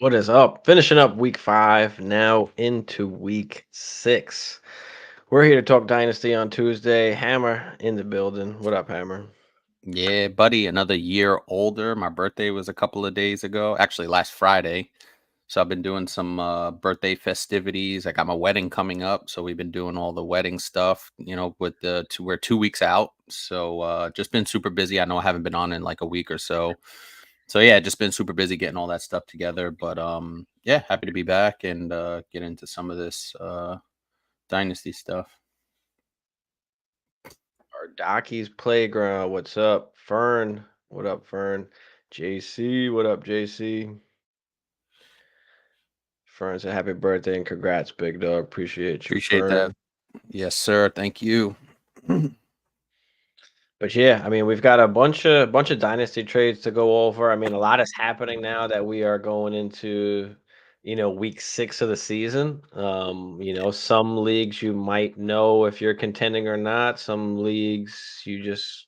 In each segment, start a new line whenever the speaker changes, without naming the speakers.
What is up? Finishing up week 5, now into week 6. We're here to talk Dynasty on Tuesday. Hammer in the building. What up, Hammer?
Yeah, buddy, another year older. My birthday was a couple of days ago, actually last Friday. So I've been doing some birthday festivities. I got my wedding coming up, so we've been doing all the wedding stuff. With we're 2 weeks out, so just been super busy. I know I haven't been on in like a week or so. So yeah, just been super busy getting all that stuff together. But yeah, happy to be back and get into some of this dynasty stuff.
Our Docky's Playground. What's up? Fern. What up, Fern? JC. What up, JC? Fern said happy birthday and congrats, big dog. Appreciate you,
Appreciate that.
Fern.
Yes, sir. Thank you.
But yeah, I mean, we've got a bunch of dynasty trades to go over. I mean, a lot is happening now that we are going into, week 6 of the season. Some leagues you might know if you're contending or not. Some leagues you just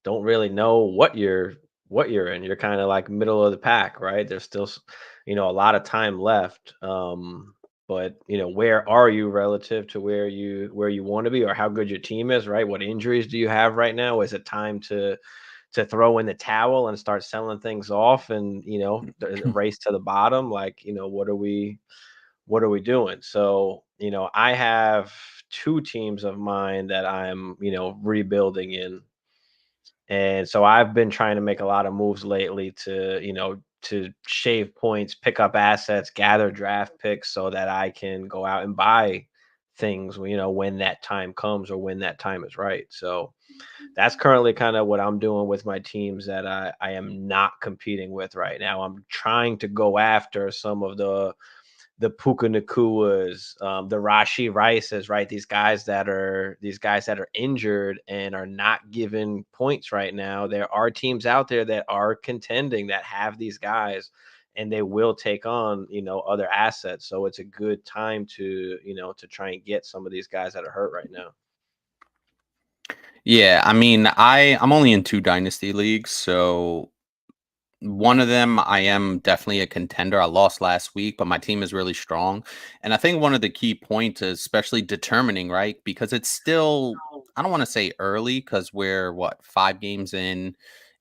don't really know what you're in. You're kind of like middle of the pack, right? There's still, a lot of time left. But where are you relative to where you want to be, or how good your team is, right? What injuries do you have right now? Is it time to throw in the towel and start selling things off, and there's a race to the bottom? Like, what are we doing? So, I have two teams of mine that I'm, rebuilding in, and so I've been trying to make a lot of moves lately to shave points, pick up assets, gather draft picks so that I can go out and buy things, when that time comes or when that time is right. So that's currently kind of what I'm doing with my teams that I am not competing with right now. I'm trying to go after some of the Puka Nakuas, the Rashi Rices, right? These guys that are injured and are not given points right now. There are teams out there that are contending that have these guys, and they will take on other assets. So it's a good time to try and get some of these guys that are hurt right now.
Yeah, I mean, I'm only in two dynasty leagues, so one of them I am definitely a contender. I lost last week, but my team is really strong. And I think one of the key points is especially determining, right? Because it's still, I don't want to say early because we're what, 5 games in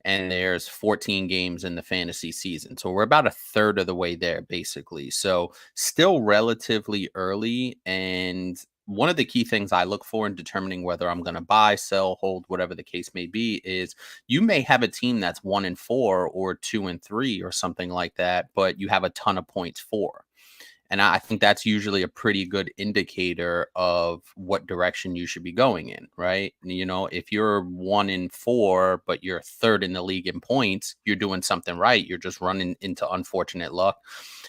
and there's 14 games in the fantasy season. So we're about a third of the way there basically. So still relatively early, and one of the key things I look for in determining whether I'm going to buy, sell, hold, whatever the case may be, is you may have a team that's 1-4 or 2-3 or something like that, but you have a ton of points for. And I think that's usually a pretty good indicator of what direction you should be going in, right? If you're 1-4, but you're third in the league in points, you're doing something right. You're just running into unfortunate luck.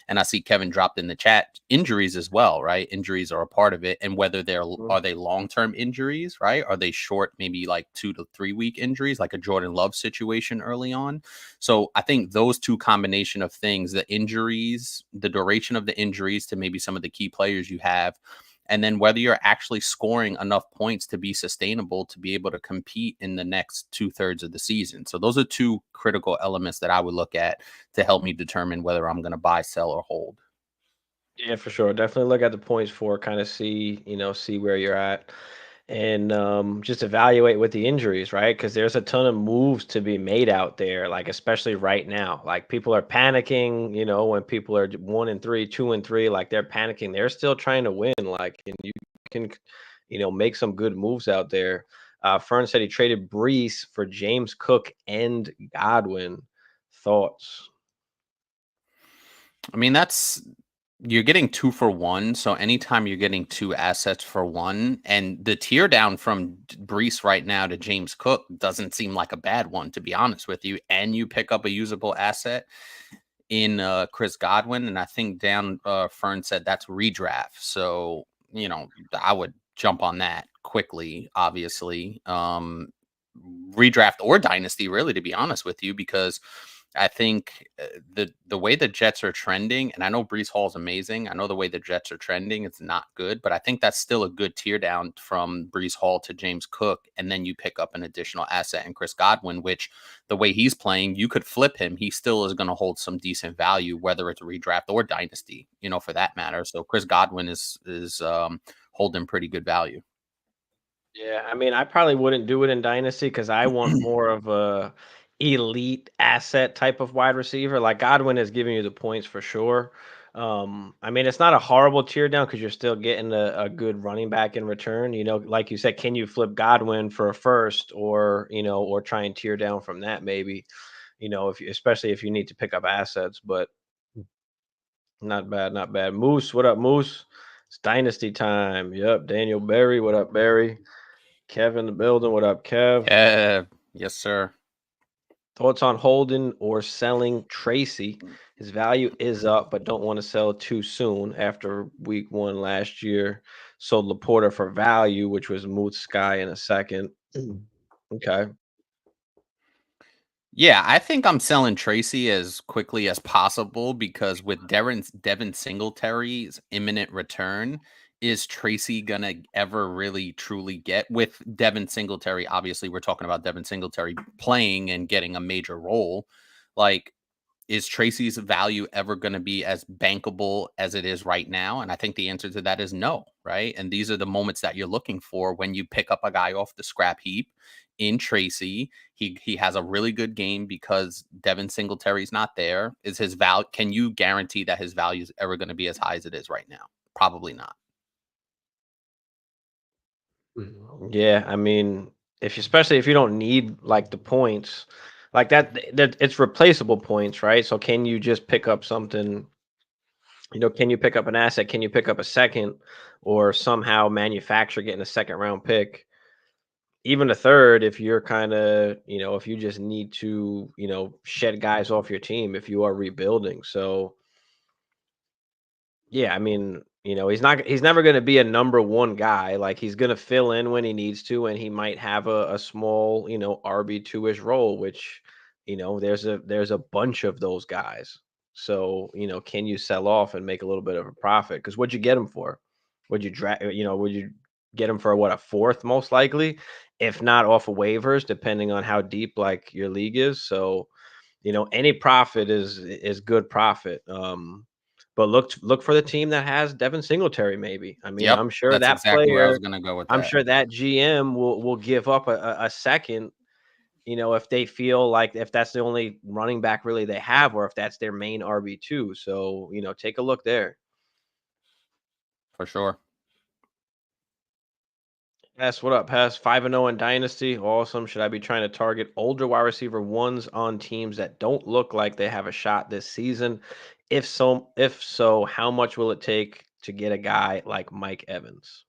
And I see Kevin dropped in the chat injuries as well, right? Injuries are a part of it. And whether
Mhm.
are they long-term injuries, right? Are they short, maybe like 2 to 3 week injuries, like a Jordan Love situation early on? So I think those two combination of things, the injuries, the duration of the injuries to maybe some of the key players you have, and then whether you're actually scoring enough points to be sustainable to be able to compete in the next 2/3 of the season. So those are two critical elements that I would look at to help me determine whether I'm going to buy, sell, or hold.
Yeah, for sure. Definitely look at the points for kind of see where you're at, and just evaluate with the injuries, right? Because there's a ton of moves to be made out there, like especially right now. Like people are panicking, when people are 1-3, 2-3, like they're panicking. They're still trying to win. Like, and you can, make some good moves out there. Fern said he traded Brees for James Cook and Godwin. Thoughts?
I mean, you're getting 2 for 1. So anytime you're getting two assets for one, and the tear down from Brees right now to James Cook doesn't seem like a bad one, to be honest with you. And you pick up a usable asset in Chris Godwin, and I think Dan Fern said that's redraft. So I would jump on that quickly. Obviously, redraft or dynasty, really, to be honest with you, because I think the way the Jets are trending, and I know Brees Hall is amazing. I know the way the Jets are trending, it's not good, but I think that's still a good tear down from Brees Hall to James Cook, and then you pick up an additional asset in Chris Godwin, which the way he's playing, you could flip him. He still is going to hold some decent value, whether it's redraft or dynasty, for that matter. So Chris Godwin is holding pretty good value.
Yeah, I mean, I probably wouldn't do it in Dynasty because I want more of a elite asset type of wide receiver. Like Godwin is giving you the points for sure. I mean, it's not a horrible tear down because you're still getting a good running back in return. Like you said, can you flip Godwin for a first or try and tear down from that maybe, especially if you need to pick up assets, but not bad, not bad. Moose, what up, Moose? It's Dynasty time. Yep. Daniel Berry, what up, Berry? Kev in the building. What up, Kev?
Yeah, yes, sir.
Thoughts on holding or selling Tracy? His value is up, but don't want to sell too soon after week one last year. Sold Laporta for value, which was Moot Sky in a second. Okay.
Yeah, I think I'm selling Tracy as quickly as possible because with Devin Singletary's imminent return, is Tracy gonna ever really truly get with Devin Singletary? Obviously, we're talking about Devin Singletary playing and getting a major role. Like, is Tracy's value ever going to be as bankable as it is right now? And I think the answer to that is no, right? And these are the moments that you're looking for when you pick up a guy off the scrap heap in Tracy. He has a really good game because Devin Singletary's not there. Is his value? Can you guarantee that his value is ever going to be as high as it is right now? Probably not.
Yeah, I mean, especially if you don't need like the points, like that it's replaceable points, right? So can you just pick up something? Can you pick up an asset? Can you pick up a second or somehow manufacture getting a second round pick? Even a third if you're kind of, if you just need to, shed guys off your team if you are rebuilding. So, yeah, I mean, he's never going to be a number one guy. Like he's going to fill in when he needs to, and he might have a small, RB2-ish role, which, there's a bunch of those guys. So, can you sell off and make a little bit of a profit? Because what'd you get him for? Would you get him for what, a fourth most likely, if not off of waivers, depending on how deep like your league is. So, any profit is good profit. But look for the team that has Devin Singletary maybe. I mean,
Yep, that's exactly where I was going to go with
I'm
that.
sure that GM will give up a second, if they feel like if that's the only running back really they have or if that's their main RB2. So, take a look there.
For sure.
Pass, what up, Pass? 5-0 in Dynasty. Awesome. Should I be trying to target older wide receiver ones on teams that don't look like they have a shot this season? If so, how much will it take to get a guy like Mike Evans?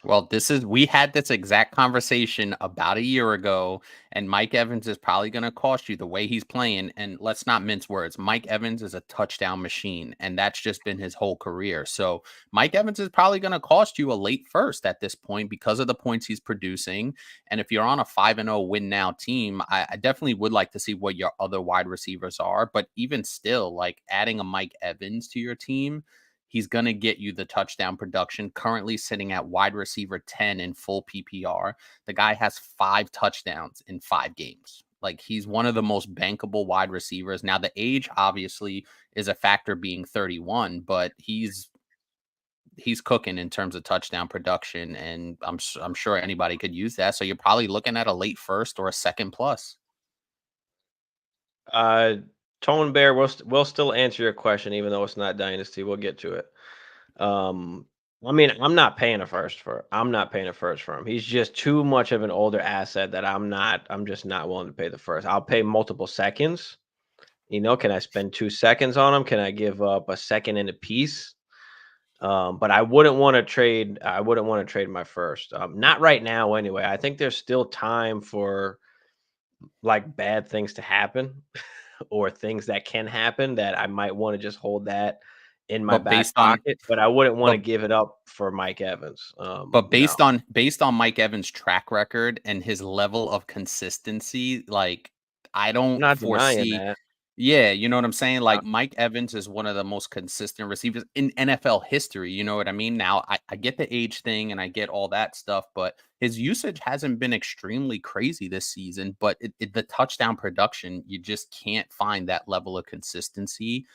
Well, we had this exact conversation about a year ago, and Mike Evans is probably going to cost you the way he's playing. And let's not mince words. Mike Evans is a touchdown machine, and that's just been his whole career. So Mike Evans is probably going to cost you a late first at this point because of the points he's producing. And if you're on a 5-0 win now team, I definitely would like to see what your other wide receivers are. But even still, like adding a Mike Evans to your team, he's going to get you the touchdown production, currently sitting at wide receiver 10 in full PPR. The guy has 5 touchdowns in 5 games. Like he's one of the most bankable wide receivers. Now, the age obviously is a factor being 31, but he's cooking in terms of touchdown production. And I'm sure anybody could use that. So you're probably looking at a late first or a second plus.
Uh, Tone Bear, we'll still answer your question, even though it's not Dynasty. We'll get to it. Um, I mean, I'm not paying a first for him. He's just too much of an older asset that I'm just not willing to pay the first. I'll pay multiple seconds. Can I spend 2 seconds on him? Can I give up a second and a piece? But I wouldn't want to trade my first. Not right now anyway. I think there's still time for like bad things to happen or things that can happen that I might want to just hold that in my
But
back
based on,
pocket, but I wouldn't want to
but
give it up for Mike Evans.
But
No,
based on Mike Evans' track record and his level of consistency, like I
I'm
don't
not denying
foresee
that.
Yeah, you know what I'm saying?
Uh,
Like Mike Evans is one of the most consistent receivers in NFL history. You know what I mean? Now, I get the age thing and I get all that stuff, but his usage hasn't been extremely crazy this season. But the touchdown production, you just can't find that level of consistency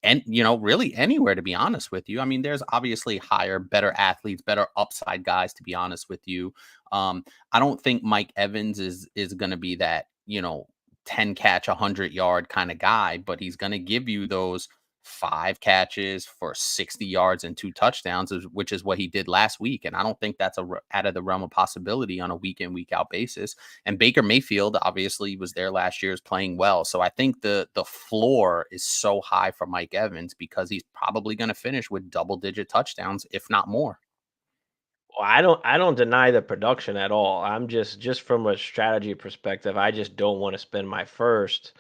and really anywhere, to be honest with you. I mean, there's obviously higher, better athletes, better upside guys, to be honest with you. I don't think Mike Evans is going to be that 10 catch 100-yard kind of guy, but he's going to give you those 5 catches for 60 yards and 2 touchdowns, which is what he did last week. And I don't think that's out of the realm of possibility on a week in, week out basis. And Baker Mayfield obviously was there last year, is playing well. So I think the floor is so high for Mike Evans because he's probably going to finish with double-digit touchdowns, if not more.
well, I don't deny the production at all. I'm just from a strategy perspective, I just don't want to spend my first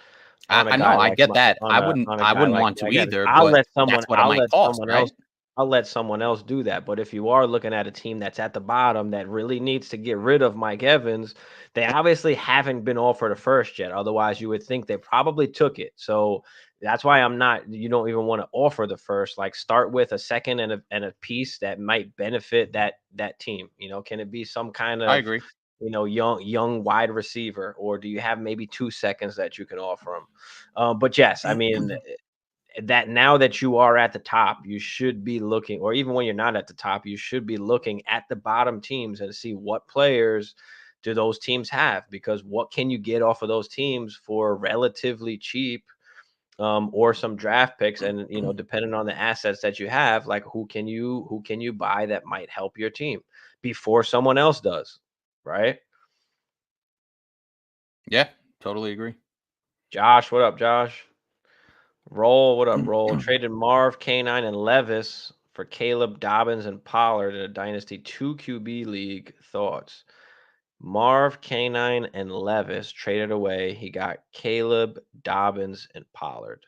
on a
I know,
guy
I
like
get that.
on a
I
guy
wouldn't
like
want to
Mike Evans.
either, but that's what it
I'll
might
let
cost,
someone else
right?
do that. But if you are looking at a team that's at the bottom that really needs to get rid of Mike Evans, they obviously haven't been offered a first yet. Otherwise, you would think they probably took it. So that's why I'm not. You don't even want to offer the first. Like start with a second and a piece that might benefit that team. Can it be some kind
I
of
agree.
young wide receiver, or do you have maybe 2 seconds that you can offer them? But yes, I mean that now that you are at the top, you should be looking, or even when you're not at the top, you should be looking at the bottom teams and see what players do those teams have, because what can you get off of those teams for relatively cheap, or some draft picks, and depending on the assets that you have, like who can you buy that might help your team before someone else does, right?
Yeah, totally agree.
Josh, what up, Josh? Roll, what up, Roll? Traded Marv, K9, and Levis for Caleb, Dobbins, and Pollard in a Dynasty 2 QB league. Thoughts? Marv, K9, and Levis traded away. He got Caleb, Dobbins, and Pollard.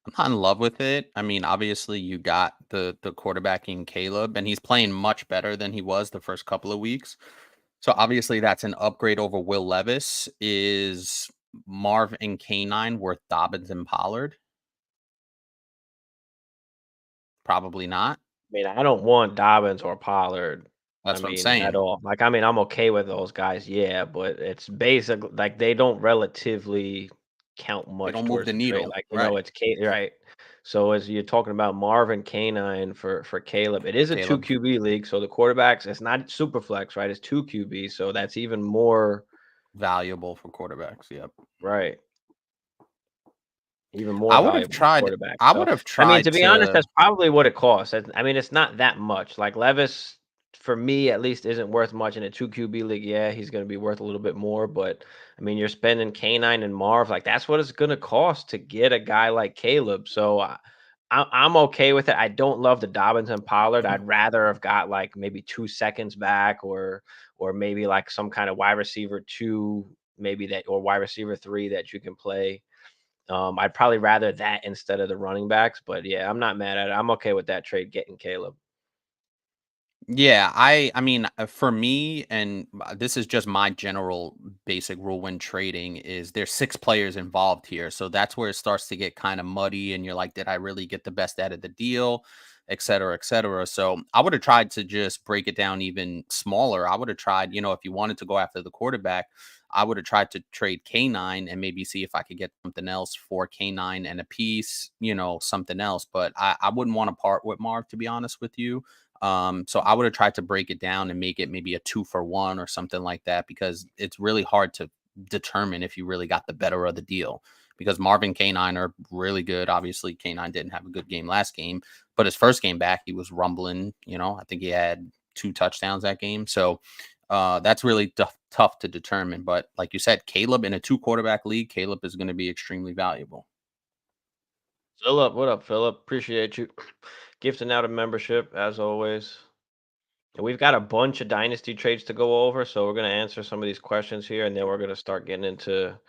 I'm not in love with it. I mean, obviously you got the quarterbacking Caleb, and he's playing much better than he was the first couple of weeks. So obviously that's an upgrade over Will Levis. Is Marv and Canine worth Dobbins and Pollard? Probably not.
I mean, I don't want Dobbins or Pollard. I
That's what I'm
mean, at
saying.
all. Like, I mean, I'm okay with those guys, yeah, but it's basically like they don't relatively count
They
much
don't move
towards
the
the trade.
needle,
Like,
right?
it's right. So as you're talking about Marvin Canine for Caleb, it is a two
Caleb,
QB league. So the quarterbacks, it's not super flex, right? It's two QB. So that's even more,
valuable for quarterbacks. Yep.
right. Even more valuable quarterback.
I would
So,
have
I mean,
tried
to be honest,
to
that's probably what it costs. I mean, it's not that much. Like Levis, for me at least, isn't worth much in a two QB league. Yeah, he's going to be worth a little bit more, but I mean, you're spending Canine and Marv. Like that's what it's going to cost to get a guy like Caleb. So I'm okay with it. I don't love the Dobbins and Pollard. I'd rather have got like maybe 2 seconds back, or maybe like some kind of wide receiver two, maybe that, or wide receiver three that you can play. I'd probably rather that instead of the running backs, but yeah, I'm not mad at it. I'm okay with that trade getting Caleb.
Yeah, I mean, for me, and this is just my general basic rule when trading, is there's 6 players involved here. So that's where it starts to get kind of muddy and you're like, did I really get the best out of the deal? Et cetera, et cetera. So I would have tried to just break it down even smaller. I would have tried, if you wanted to go after the quarterback, I would have tried to trade K9 and maybe see if I could get something else for K9 and a piece, something else. But I wouldn't want to part with Marv, to be honest with you. So I would have tried to break it down and make it maybe a 2-for-1 or something like that, because it's really hard to determine if you really got the better of the deal, because Marvin K9 are really good. Obviously, K9 didn't have a good game last game, but his first game back, he was rumbling. I think he had 2 touchdowns that game. So that's really tough to determine. But like you said, Caleb in a 2 quarterback league, Caleb is going to be extremely valuable.
Philip, what up, Philip? Appreciate you gifting out a membership as always. And we've got a bunch of dynasty trades to go over, so we're going to answer some of these questions here, and then we're going to start getting into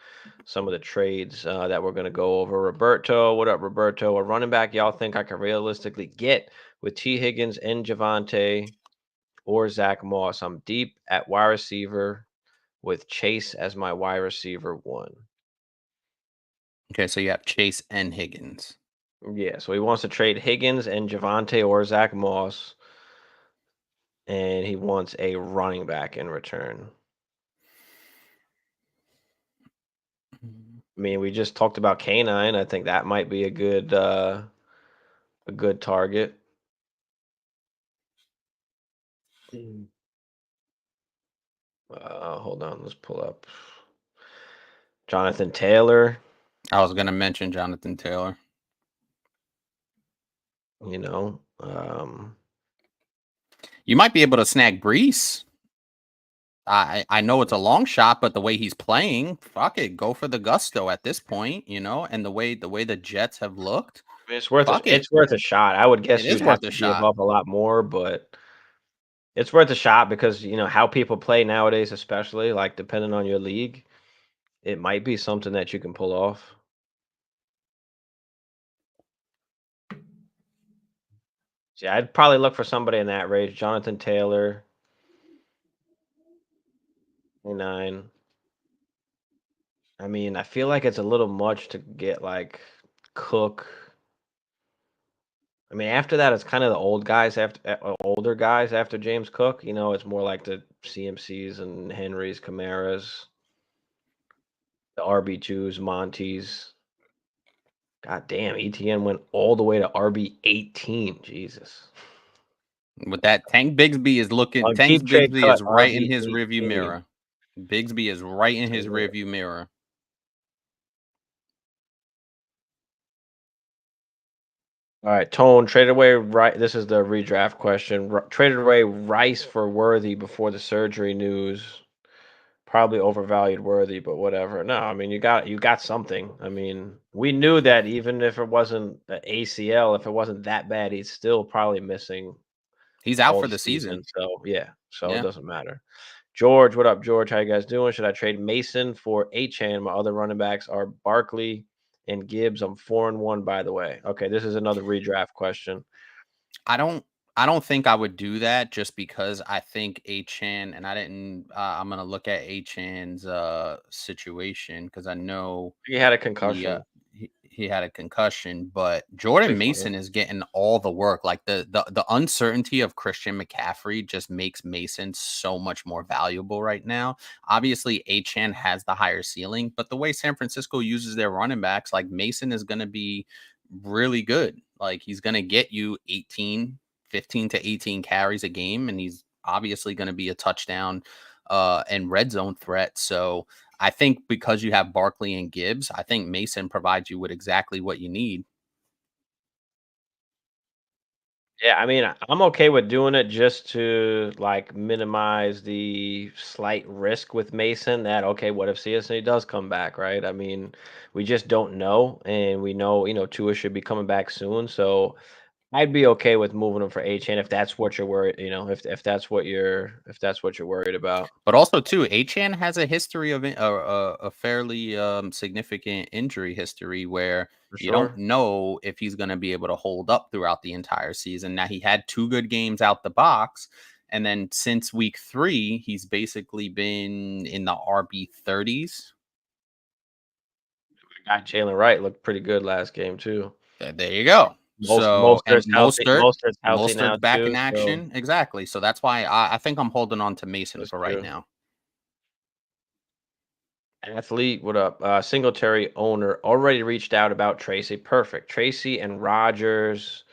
some of the trades that we're going to go over. Roberto, what up, Roberto? A running back y'all think I can realistically get with T. Higgins and Javante or Zach Moss? I'm deep at wide receiver with Chase as my wide receiver one.
Okay, so you have Chase and Higgins.
Yeah, so he wants to trade Higgins and Javante or Zach Moss, and he wants a running back in return. I mean, we just talked about Canine. I think that might be a good target. Mm. Hold on, let's pull up Jonathan Taylor.
I was gonna mention Jonathan Taylor.
You know,
You might be able to snag Brees. I know it's a long shot, but the way he's playing, fuck it, go for the gusto at this point, and the way the Jets have looked,
I mean,
fuck it.
it's worth a shot. I would
It
guess
is
you'd have
worth a
to give
shot.
up a lot more, but it's worth a shot because you know how people play nowadays, especially like depending on your league, it might be something that you can pull off. So, yeah, I'd probably look for somebody in that range. Jonathan Taylor, 29. I mean, I feel like it's a little much to get like Cook. I mean, after that, it's kind of the older guys after James Cook. You know, it's more like the CMCs and Henrys, Camaras, the RB2s, Monties. God damn, ETN went all the way to RB18. Jesus.
With that,
On
Tank
keep trade
Bigsby
cut
is right in his rearview
RB18.
mirror. Bigsby is right in his
So,
rearview mirror.
all right, Tone traded away right. This is the redraft question. Traded away Rice for Worthy before the surgery news. Probably overvalued Worthy, but whatever. No, I mean you got something. I mean, we knew that even if it wasn't the ACL, if it wasn't that bad, he's still probably missing
He's out
all
for
the
the season.
season. So yeah, so it
Yeah.
doesn't matter. George, what up, George? How you guys doing? Should I trade Mason for Achan? My other running backs are Barkley and Gibbs. I'm 4-1, by the way. Okay, this is another redraft question.
I don't I don't think I would do that just because I think Achan and I didn't I'm gonna look at Achan's situation because I know
He had a
he
concussion.
he had a concussion, but
He'll
Jordan
be fine.
Mason is getting all the work. Like the uncertainty of Christian McCaffrey just makes Mason so much more valuable right now. Obviously, Achan has the higher ceiling, but the way San Francisco uses their running backs, like Mason is going to be really good. Like he's going to get you 15 to 18 carries a game, and he's obviously going to be a touchdown and red zone threat. So I think because you have Barkley and Gibbs, I think Mason provides you with exactly what you need.
Yeah, I mean, I'm okay with doing it just to like minimize the slight risk with Mason that okay, what if CSA does come back, right? I mean, we just don't know, and we know, Tua should be coming back soon, so I'd be okay with moving him for HN if that's what you're worried, if that's what you're worried about.
But also too, Achan has a history of a fairly significant injury history where
For
you don't
sure.
know if he's going to be able to hold up throughout the entire season. Now he had two good games out the box, and then since week 3, he's basically been in the RB 30s.
Guy Jalen Wright looked pretty good last game too.
There you go. So and
Mostert's healthy now
Mostert's back
too,
in
so
action. Exactly. So that's why I think I'm holding on to Mason
that's
for right
true.
now.
Athlete, what up? Singletary owner already reached out about Tracy. Perfect. Tracy and Rogers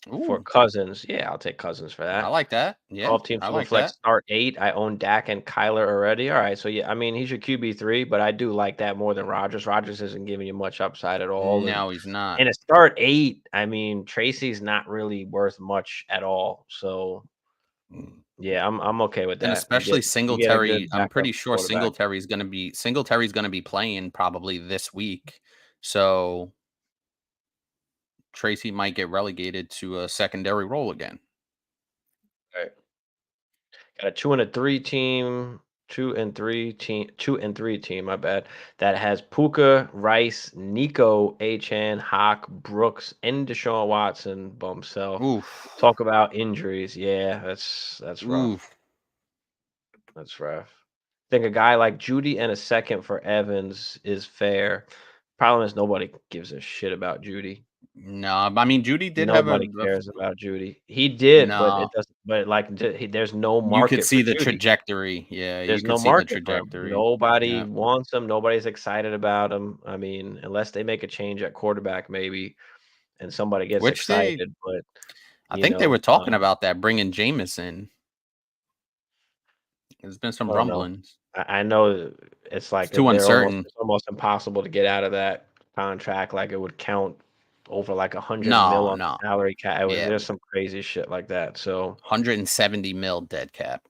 for
Ooh,
Cousins. Yeah, I'll take Cousins for
I
that.
like that. Yeah,
12 team
I
super
like
flex
that.
start 8. I own Dak and Kyler already. All right, so yeah, I mean he's your QB3, but I do like that more than Rogers. Rogers isn't giving you much upside at all, and
No, he's not.
in a start 8, I mean Tracy's not really worth much at all. So
Mm.
yeah, I'm okay with
And
that.
especially
You get a
Singletary,
good
I'm
backup
pretty sure
quarterback.
Singletary's gonna be playing probably this week. So Tracy might get relegated to a secondary role again.
Right. Got a 2 and 3 team, 2 and 3 team, my bad. That has Puka, Rice, Nico, Achan, Hawk, Brooks, and Deshaun Watson by himself.
Oof.
Talk about injuries. Yeah, that's rough.
Oof.
That's rough. I think a guy like Judy and a second for Evans is fair. Problem is nobody gives a shit about Judy.
No, I mean, Judy did have
Nobody
a
cares about Judy. He did, but
no.
it doesn't but, like, there's no
You could
market for
see the
Judy.
trajectory. Yeah, you
There's
could
no
see the
market for him.
trajectory.
Nobody
Yeah.
wants him, nobody's excited about him. I mean, unless they make a change at quarterback maybe, and somebody gets
Which
excited, but,
I think they were talking
um,
about that, bringing Jameson. There's been some
I don't know.
rumblings.
I know it's
It's
like
too uncertain.
it's almost impossible to get out of that contract, like, it would count over, like, 100 mil
No,
on the
no.
salary cap. It was
Yeah,
there's some crazy shit like that, so
170 mil dead cap.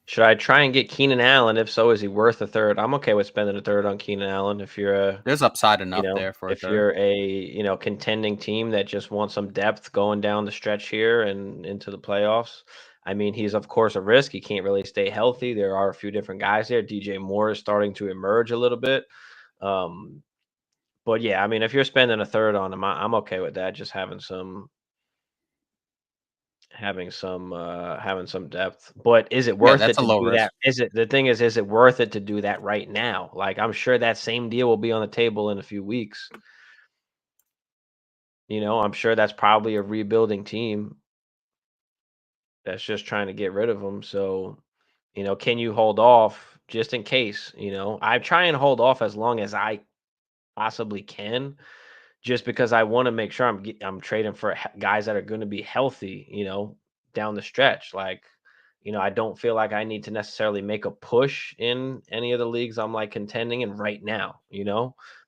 should I try and get Keenan Allen? If so, is he worth a third? I'm okay with spending a third on Keenan Allen if you're a
There's upside enough there for a
if
third.
you're a, contending team that just wants some depth going down the stretch here and into the playoffs. I mean, he's of course a risk. He can't really stay healthy. There are a few different guys there. DJ Moore is starting to emerge a little bit. Um, but yeah, I mean, if you're spending a third on him, I'm okay with that. Just having some depth. But is it
Yeah,
worth
that's
it
a
to
low
do that?
risk.
Is it worth it to do that right now? Like, I'm sure that same deal will be on the table in a few weeks. I'm sure that's probably a rebuilding team that's just trying to get rid of him. So, can you hold off just in case? I try and hold off as long as I possibly can, just because I want to make sure I'm trading for guys that are going to be healthy, down the stretch. Like, I don't feel like I need to necessarily make a push in any of the leagues I'm like contending in right now,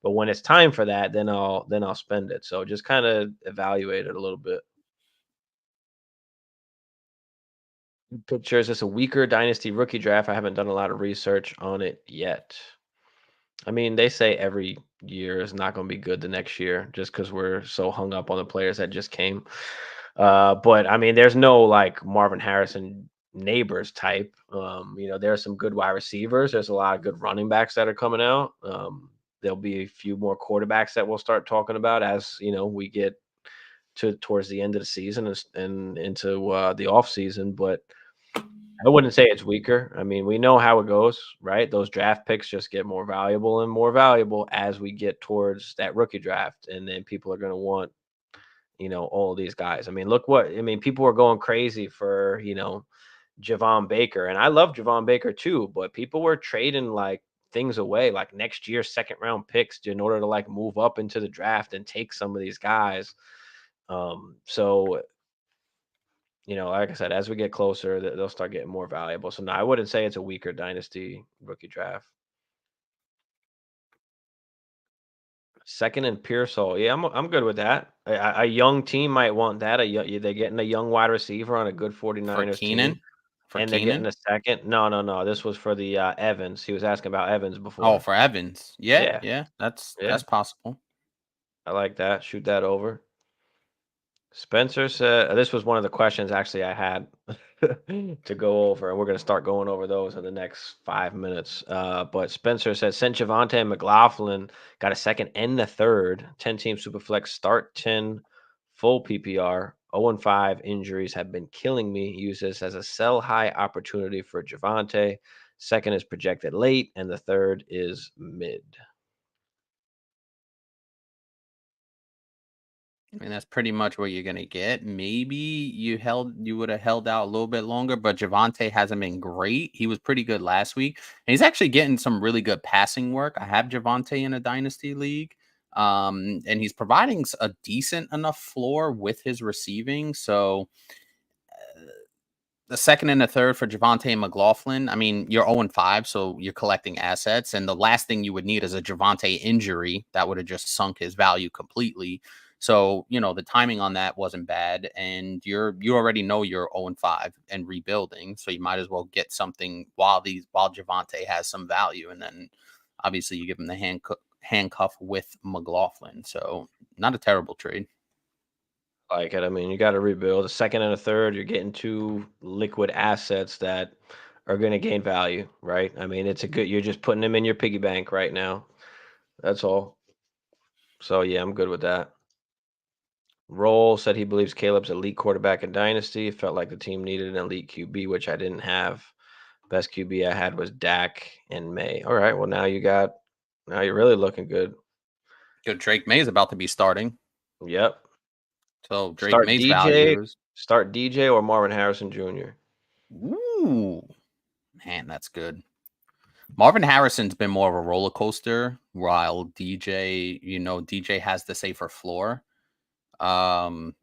But when it's time for that, then I'll spend it. So just kind of evaluate it a little bit. Picture, is this a weaker dynasty rookie draft? I haven't done a lot of research on it yet. I mean, they say every year is not going to be good the next year just because we're so hung up on the players that just came. But I mean, there's no like Marvin Harrison neighbors type. There are some good wide receivers. There's a lot of good running backs that are coming out. There'll be a few more quarterbacks that we'll start talking about as we get towards the end of the season and into the off season. But I wouldn't say it's weaker. I mean, we know how it goes, right? Those draft picks just get more valuable and more valuable as we get towards that rookie draft. And then people are going to want, all of these guys. I mean, people were going crazy for, Javon Baker. And I love Javon Baker too, but people were trading like things away, like next year's second round picks in order to like move up into the draft and take some of these guys. So like I said, as we get closer, they'll start getting more valuable. So no, I wouldn't say it's a weaker dynasty rookie draft. Second and Pearsall, yeah, I'm good with that. A young team might want that. They're getting a young wide receiver on a good
For
49ers team,
Keenan? For
and they're getting
Keenan?
a second. No, no, no. This was for the Evans. He was asking about Evans
Oh,
before.
for Evans. Yeah,
Yeah,
yeah,
yeah,
that's possible.
I like that. Shoot that over. Spencer said this was one of the questions actually I had to go over, and we're going to start going over those in the next 5 minutes. But Spencer said, since Javante and McLaughlin got a second and a third, 10-team Superflex start 10 full PPR, 0-5 injuries have been killing me. Use this as a sell high opportunity for Javante. Second is projected late, and the third is mid.
I mean, that's pretty much what you're gonna get. Maybe you would have held out a little bit longer, but Javante hasn't been great. He was pretty good last week, and he's actually getting some really good passing work. I have Javante in a dynasty league, and he's providing a decent enough floor with his receiving. So the second and the third for Javante and McLaughlin. I mean, you're 0-5, so you're collecting assets. And the last thing you would need is a Javante injury that would have just sunk his value completely. So, the timing on that wasn't bad. And you already know you're 0-5 and rebuilding. So you might as well get something while Javante has some value. And then obviously you give him the handcuff with McLaughlin. So not a terrible trade.
Like it. I mean, you got to rebuild. A second and a third, you're getting two liquid assets that are going to gain value, right? I mean, you're just putting them in your piggy bank right now. That's all. So, yeah, I'm good with that. Roll said he believes Caleb's elite quarterback in Dynasty. Felt like the team needed an elite QB, which I didn't have. Best QB I had was Dak and May. All right. Well, now you're really looking good.
Good. Drake May is about to be starting.
Yep.
So Drake
Start
May's
DJ,
value is
start DJ or Marvin Harrison Jr.
ooh, man, that's good. Marvin Harrison's been more of a roller coaster, while DJ, DJ has the safer floor. Um,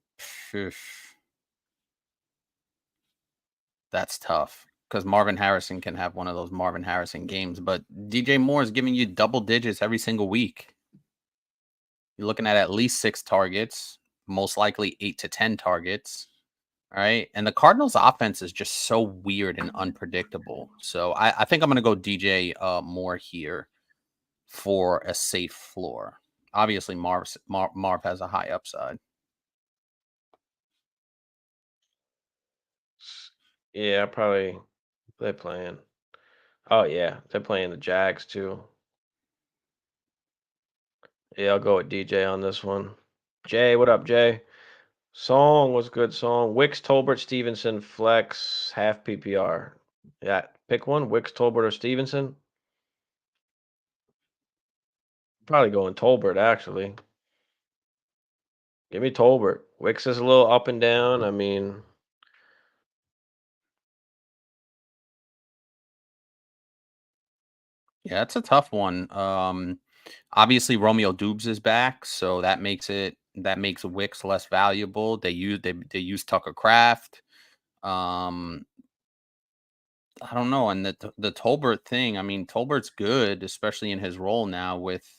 that's tough because Marvin Harrison can have one of those Marvin Harrison games, but DJ Moore is giving you double digits every single week. You're looking at least 6 targets, most likely 8 to 10 targets. All right. And the Cardinals offense is just so weird and unpredictable. So I think I'm going to go DJ Moore here for a safe floor. Obviously, Marv has a high upside.
Yeah, probably they're playing. Oh yeah, they're playing the Jags too. Yeah, I'll go with DJ on this one. Jay, what up, Jay? Song was good song. Wicks, Tolbert, Stevenson, flex, half PPR. Yeah, pick one. Wicks, Tolbert, or Stevenson. Probably going Tolbert actually. Give me Tolbert. Wicks is a little up and down. I mean,
Yeah, it's a tough one. Obviously Romeo Dubes is back, so that makes Wicks less valuable. They use Tucker Craft. Um, I don't know, and the Tolbert thing. I mean, Tolbert's good, especially in his role now with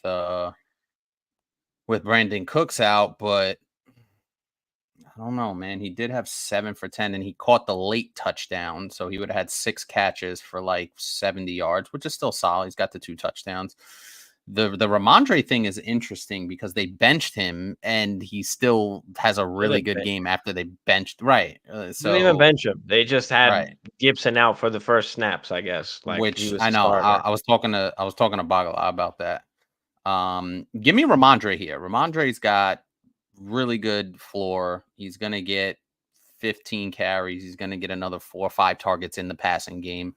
Brandon Cooks out, but I don't know, man. He did have 7 for 10, and he caught the late touchdown, so he would have had 6 catches for like 70 yards, which is still solid. He's got the 2 touchdowns. The Ramondre thing is interesting because they benched him, and he still has a
they
really
didn't
good
bench.
game after they benched. Right.
Didn't even
So
bench him. They just had
right,
Gibson out for the first snaps. I guess like he
which
was
I
the
know. I,
starter.
I was talking to Bagala about that. Give me Ramondre here. Ramondre's got really good floor. He's gonna get 15 carries. He's gonna get another 4 or 5 targets in the passing game,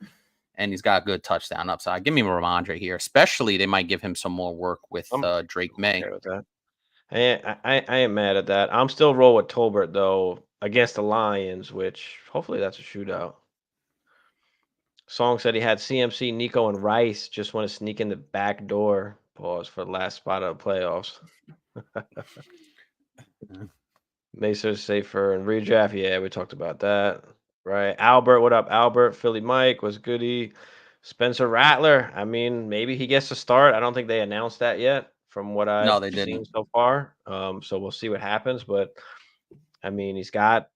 and he's got good touchdown upside. Give me Ramondre here. Especially they might give him some more work with
I'm
Drake
okay
May.
with that. I ain't mad at that. I'm still roll with Tolbert though against the Lions, which hopefully that's a shootout. Song said he had CMC, Nico, and Rice. Just want to sneak in the back door. Pause for the last spot of the playoffs. Macer's safer and redraft. Yeah, we talked about that. Right. Albert, what up? Albert, Philly Mike, was goody. Spencer Rattler. I mean, maybe he gets to start. I don't think they announced that yet from what
No,
I've
they
seen
didn't.
so far. So we'll see what happens. But I mean, he's got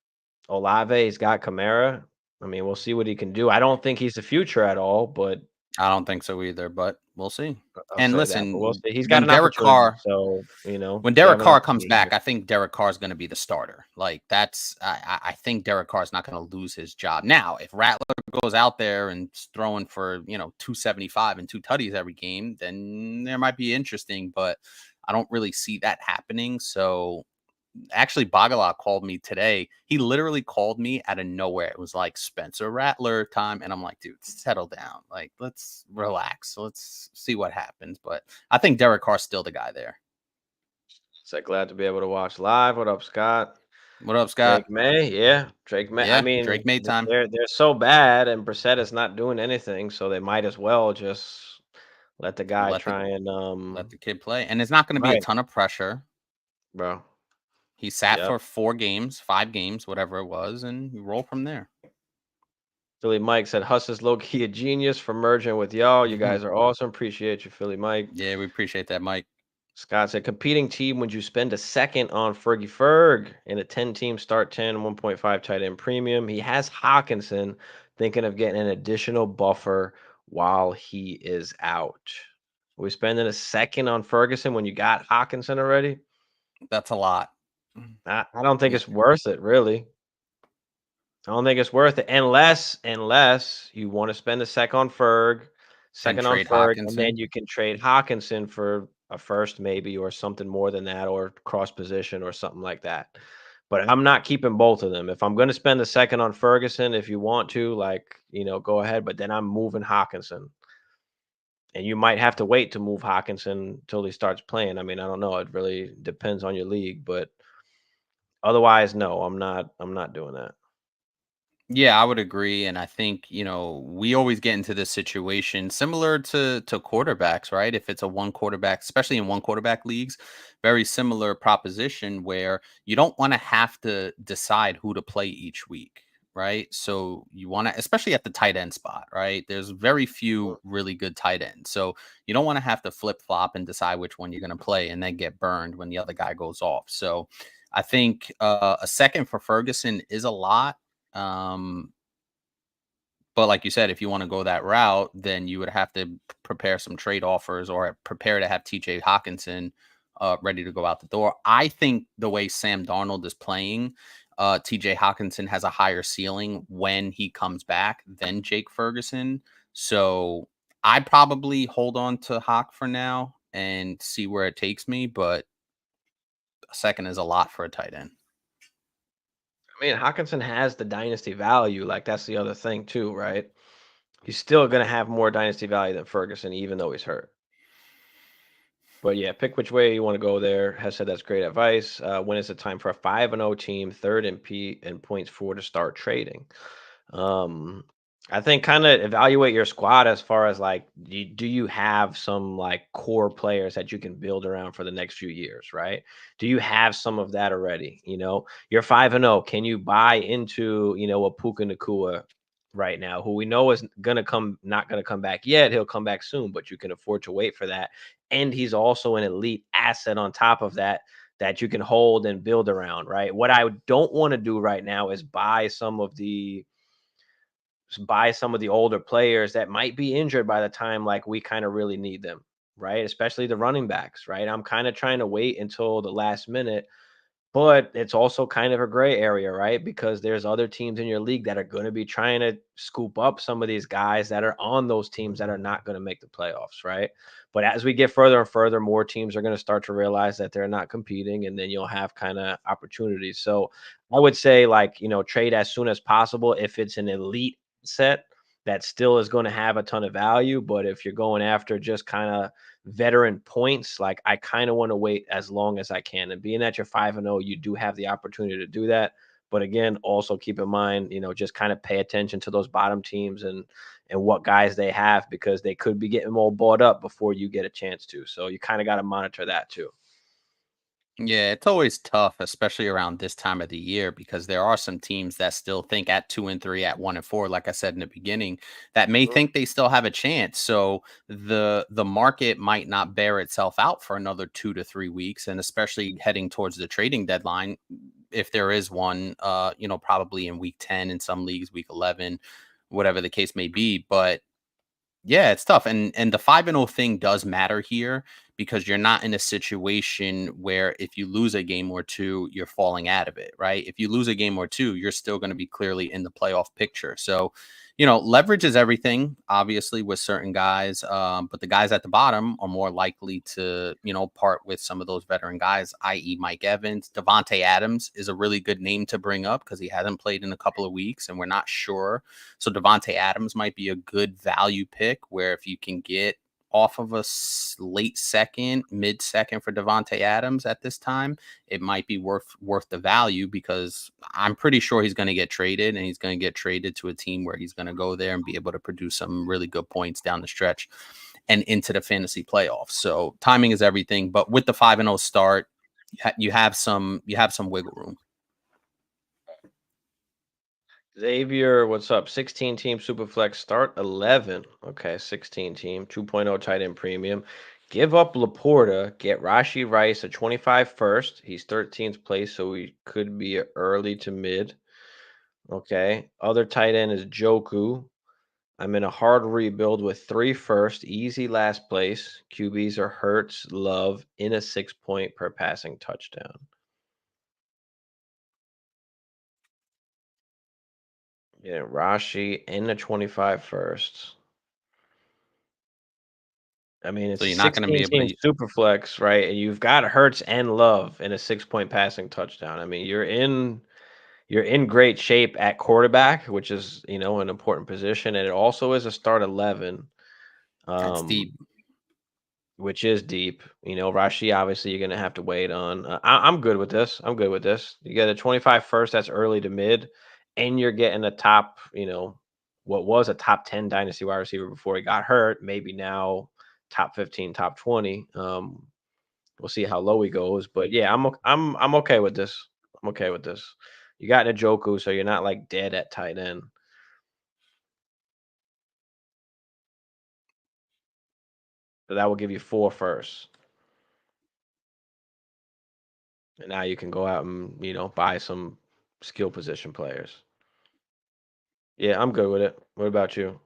Olave, he's got Kamara. I mean, we'll see what he can do. I don't think he's the future at all, but
I don't think so either, but we'll see.
I'll
And
say that. But we'll
listen,
see. He's got
when
an
Derek
opportunity.
Carr
So,
when
they
Derek
have an
Carr comes
opportunity here.
back, I think Derek Carr is going to be the starter. Like that's, I think Derek Carr is not going to lose his job. Now, if Rattler goes out there and throwing for 275 and 2 tutties every game, then there might be interesting. But I don't really see that happening. So actually, Bagala called me today. He literally called me out of nowhere. It was like Spencer Rattler time, and I'm like, dude, settle down. Like, let's relax. Let's see what happens. But I think Derek Carr's still the guy there.
So glad to be able to watch live. What up, Scott?
What up,
Drake
Scott?
May, yeah, Drake May. I
Yeah,
mean,
Drake May time.
they're so bad, and Brissett is not doing anything, so they might as well just let the guy
Let the
try and
let the kid play, and it's not going to be a
right,
ton of pressure.
bro.
He sat
Yep.
for 4 games, 5 games, whatever it was, and you roll from there.
Philly Mike said Huss is low key a genius for merging with y'all. You guys are awesome. Appreciate you, Philly Mike.
Yeah, we appreciate that, Mike.
Scott said, competing team, would you spend a second on Fergie Ferg in a 10-team start 10, 1.5 tight end premium? He has Hawkinson, thinking of getting an additional buffer while he is out. We spending a second on Ferguson when you got Hawkinson already?
That's a lot.
I don't think
Yeah,
it's worth it, really. I don't think it's worth it unless you want to spend a
and
second on
trade
Ferg, and then
Hawkinson.
you can trade Hawkinson for a first maybe or something more than that, or cross position or something like that. But I'm not keeping both of them. If I'm going to spend a second on Ferguson, if you want to, like, go ahead, but then I'm moving Hawkinson. And you might have to wait to move Hawkinson until he starts playing. I mean, I don't know. It really depends on your league, but otherwise, no, I'm not doing that.
Yeah, I would agree, and I think we always get into this situation similar to quarterbacks, right? If it's a one quarterback, especially in one quarterback leagues, very similar proposition where you don't want to have to decide who to play each week, right? So you want to, especially at the tight end spot, right? There's very few really good tight ends, so you don't want to have to flip flop and decide which one you're going to play, and then get burned when the other guy goes off. So I think a second for Ferguson is a lot. um, but like you said, if you want to go that route, then you would have to prepare some trade offers or prepare to have TJ Hawkinson ready to go out the door. I think the way Sam Darnold is playing, TJ Hawkinson has a higher ceiling when he comes back than Jake Ferguson. So I probably hold on to Hawk for now and see where it takes me. But a second is a lot for a tight end.
I mean, Hawkinson has the dynasty value. Like that's the other thing too, right? He's still gonna have more dynasty value than Ferguson, even though he's hurt. But yeah, pick which way you want to go there. Has said that's great advice. When is the time for a 5-0 team, third in P and points for to start trading? Um, I think kind of evaluate your squad as far as like, do you have some like core players that you can build around for the next few years, right? Do you have some of that already? You're 5-0. Can you buy into, a Puka Nakua right now, who we know is not gonna come back yet. He'll come back soon, but you can afford to wait for that. And he's also an elite asset on top of that that you can hold and build around, right? What I don't want to do right now is buy some of the older players that might be injured by the time like we kind of really need them, right? Especially the running backs, right? I'm kind of trying to wait until the last minute, but it's also kind of a gray area, right? Because there's other teams in your league that are going to be trying to scoop up some of these guys that are on those teams that are not going to make the playoffs, right? But as we get further and further, more teams are going to start to realize that they're not competing, and then you'll have kind of opportunities. So I would say, like, trade as soon as possible if it's an elite set that still is going to have a ton of value. But if you're going after just kind of veteran points, like I kind of want to wait as long as I can. And being that you're 5-0, you do have the opportunity to do that. But again, also keep in mind, just kind of pay attention to those bottom teams and what guys they have, because they could be getting all bought up before you get a chance to. So you kind of got to monitor that too.
Yeah, it's always tough, especially around this time of the year, because there are some teams that still think at 2 and 3, at 1 and 4, like I said in the beginning, that may
Mhm.
think they still have a chance. So the market might not bear itself out for another 2 to 3 weeks, and especially heading towards the trading deadline, if there is one, probably in week 10 in some leagues, week 11, whatever the case may be. But yeah, it's tough. And the 5-0 thing does matter here because you're not in a situation where if you lose a game or two, you're falling out of it, right? If you lose a game or two, you're still going to be clearly in the playoff picture. So, leverage is everything, obviously, with certain guys. But the guys at the bottom are more likely to, part with some of those veteran guys, i.e., Mike Evans. Devontae Adams is a really good name to bring up because he hasn't played in a couple of weeks and we're not sure. So Devontae Adams might be a good value pick where if you can get off of a late second, mid second for Devontae Adams at this time, it might be worth the value because I'm pretty sure he's going to get traded and he's going to get traded to a team where he's going to go there and be able to produce some really good points down the stretch and into the fantasy playoffs. So timing is everything, but with the 5-0 start, you have some wiggle room.
Xavier, what's up? 16 team Superflex start 11. Okay, 16 team 2.0 tight end premium. Give up Laporta, get Rashi Rice a 25 first. He's 13th place, so he could be a early to mid. Okay. Other tight end is Joku. I'm in a hard rebuild with 3 first, easy last place. QBs are Hurts, Love in a 6 point per passing touchdown. Yeah, Rashi in the 25 first. I mean, it's
So
a
you're not going to be
16
able
team
to.
super flex, right? And you've got Hurts and Love in a 6 point passing touchdown. I mean, you're in great shape at quarterback, which is, an important position. And it also is a start 11.
That's
um,
deep.
which is deep. Rashi, obviously, you're gonna have to wait on. I'm good with this. I'm good with this. You get a 25 first, that's early to mid, and you're getting a top, what was a top 10 dynasty wide receiver before he got hurt. Maybe now top 15, top 20. We'll see how low he goes, but yeah, I'm okay with this. I'm okay with this. You got Njoku, so you're not like dead at tight end. So that will give you 4 firsts. And now you can go out and, buy some skill position players. Yeah, I'm good with it. What about you?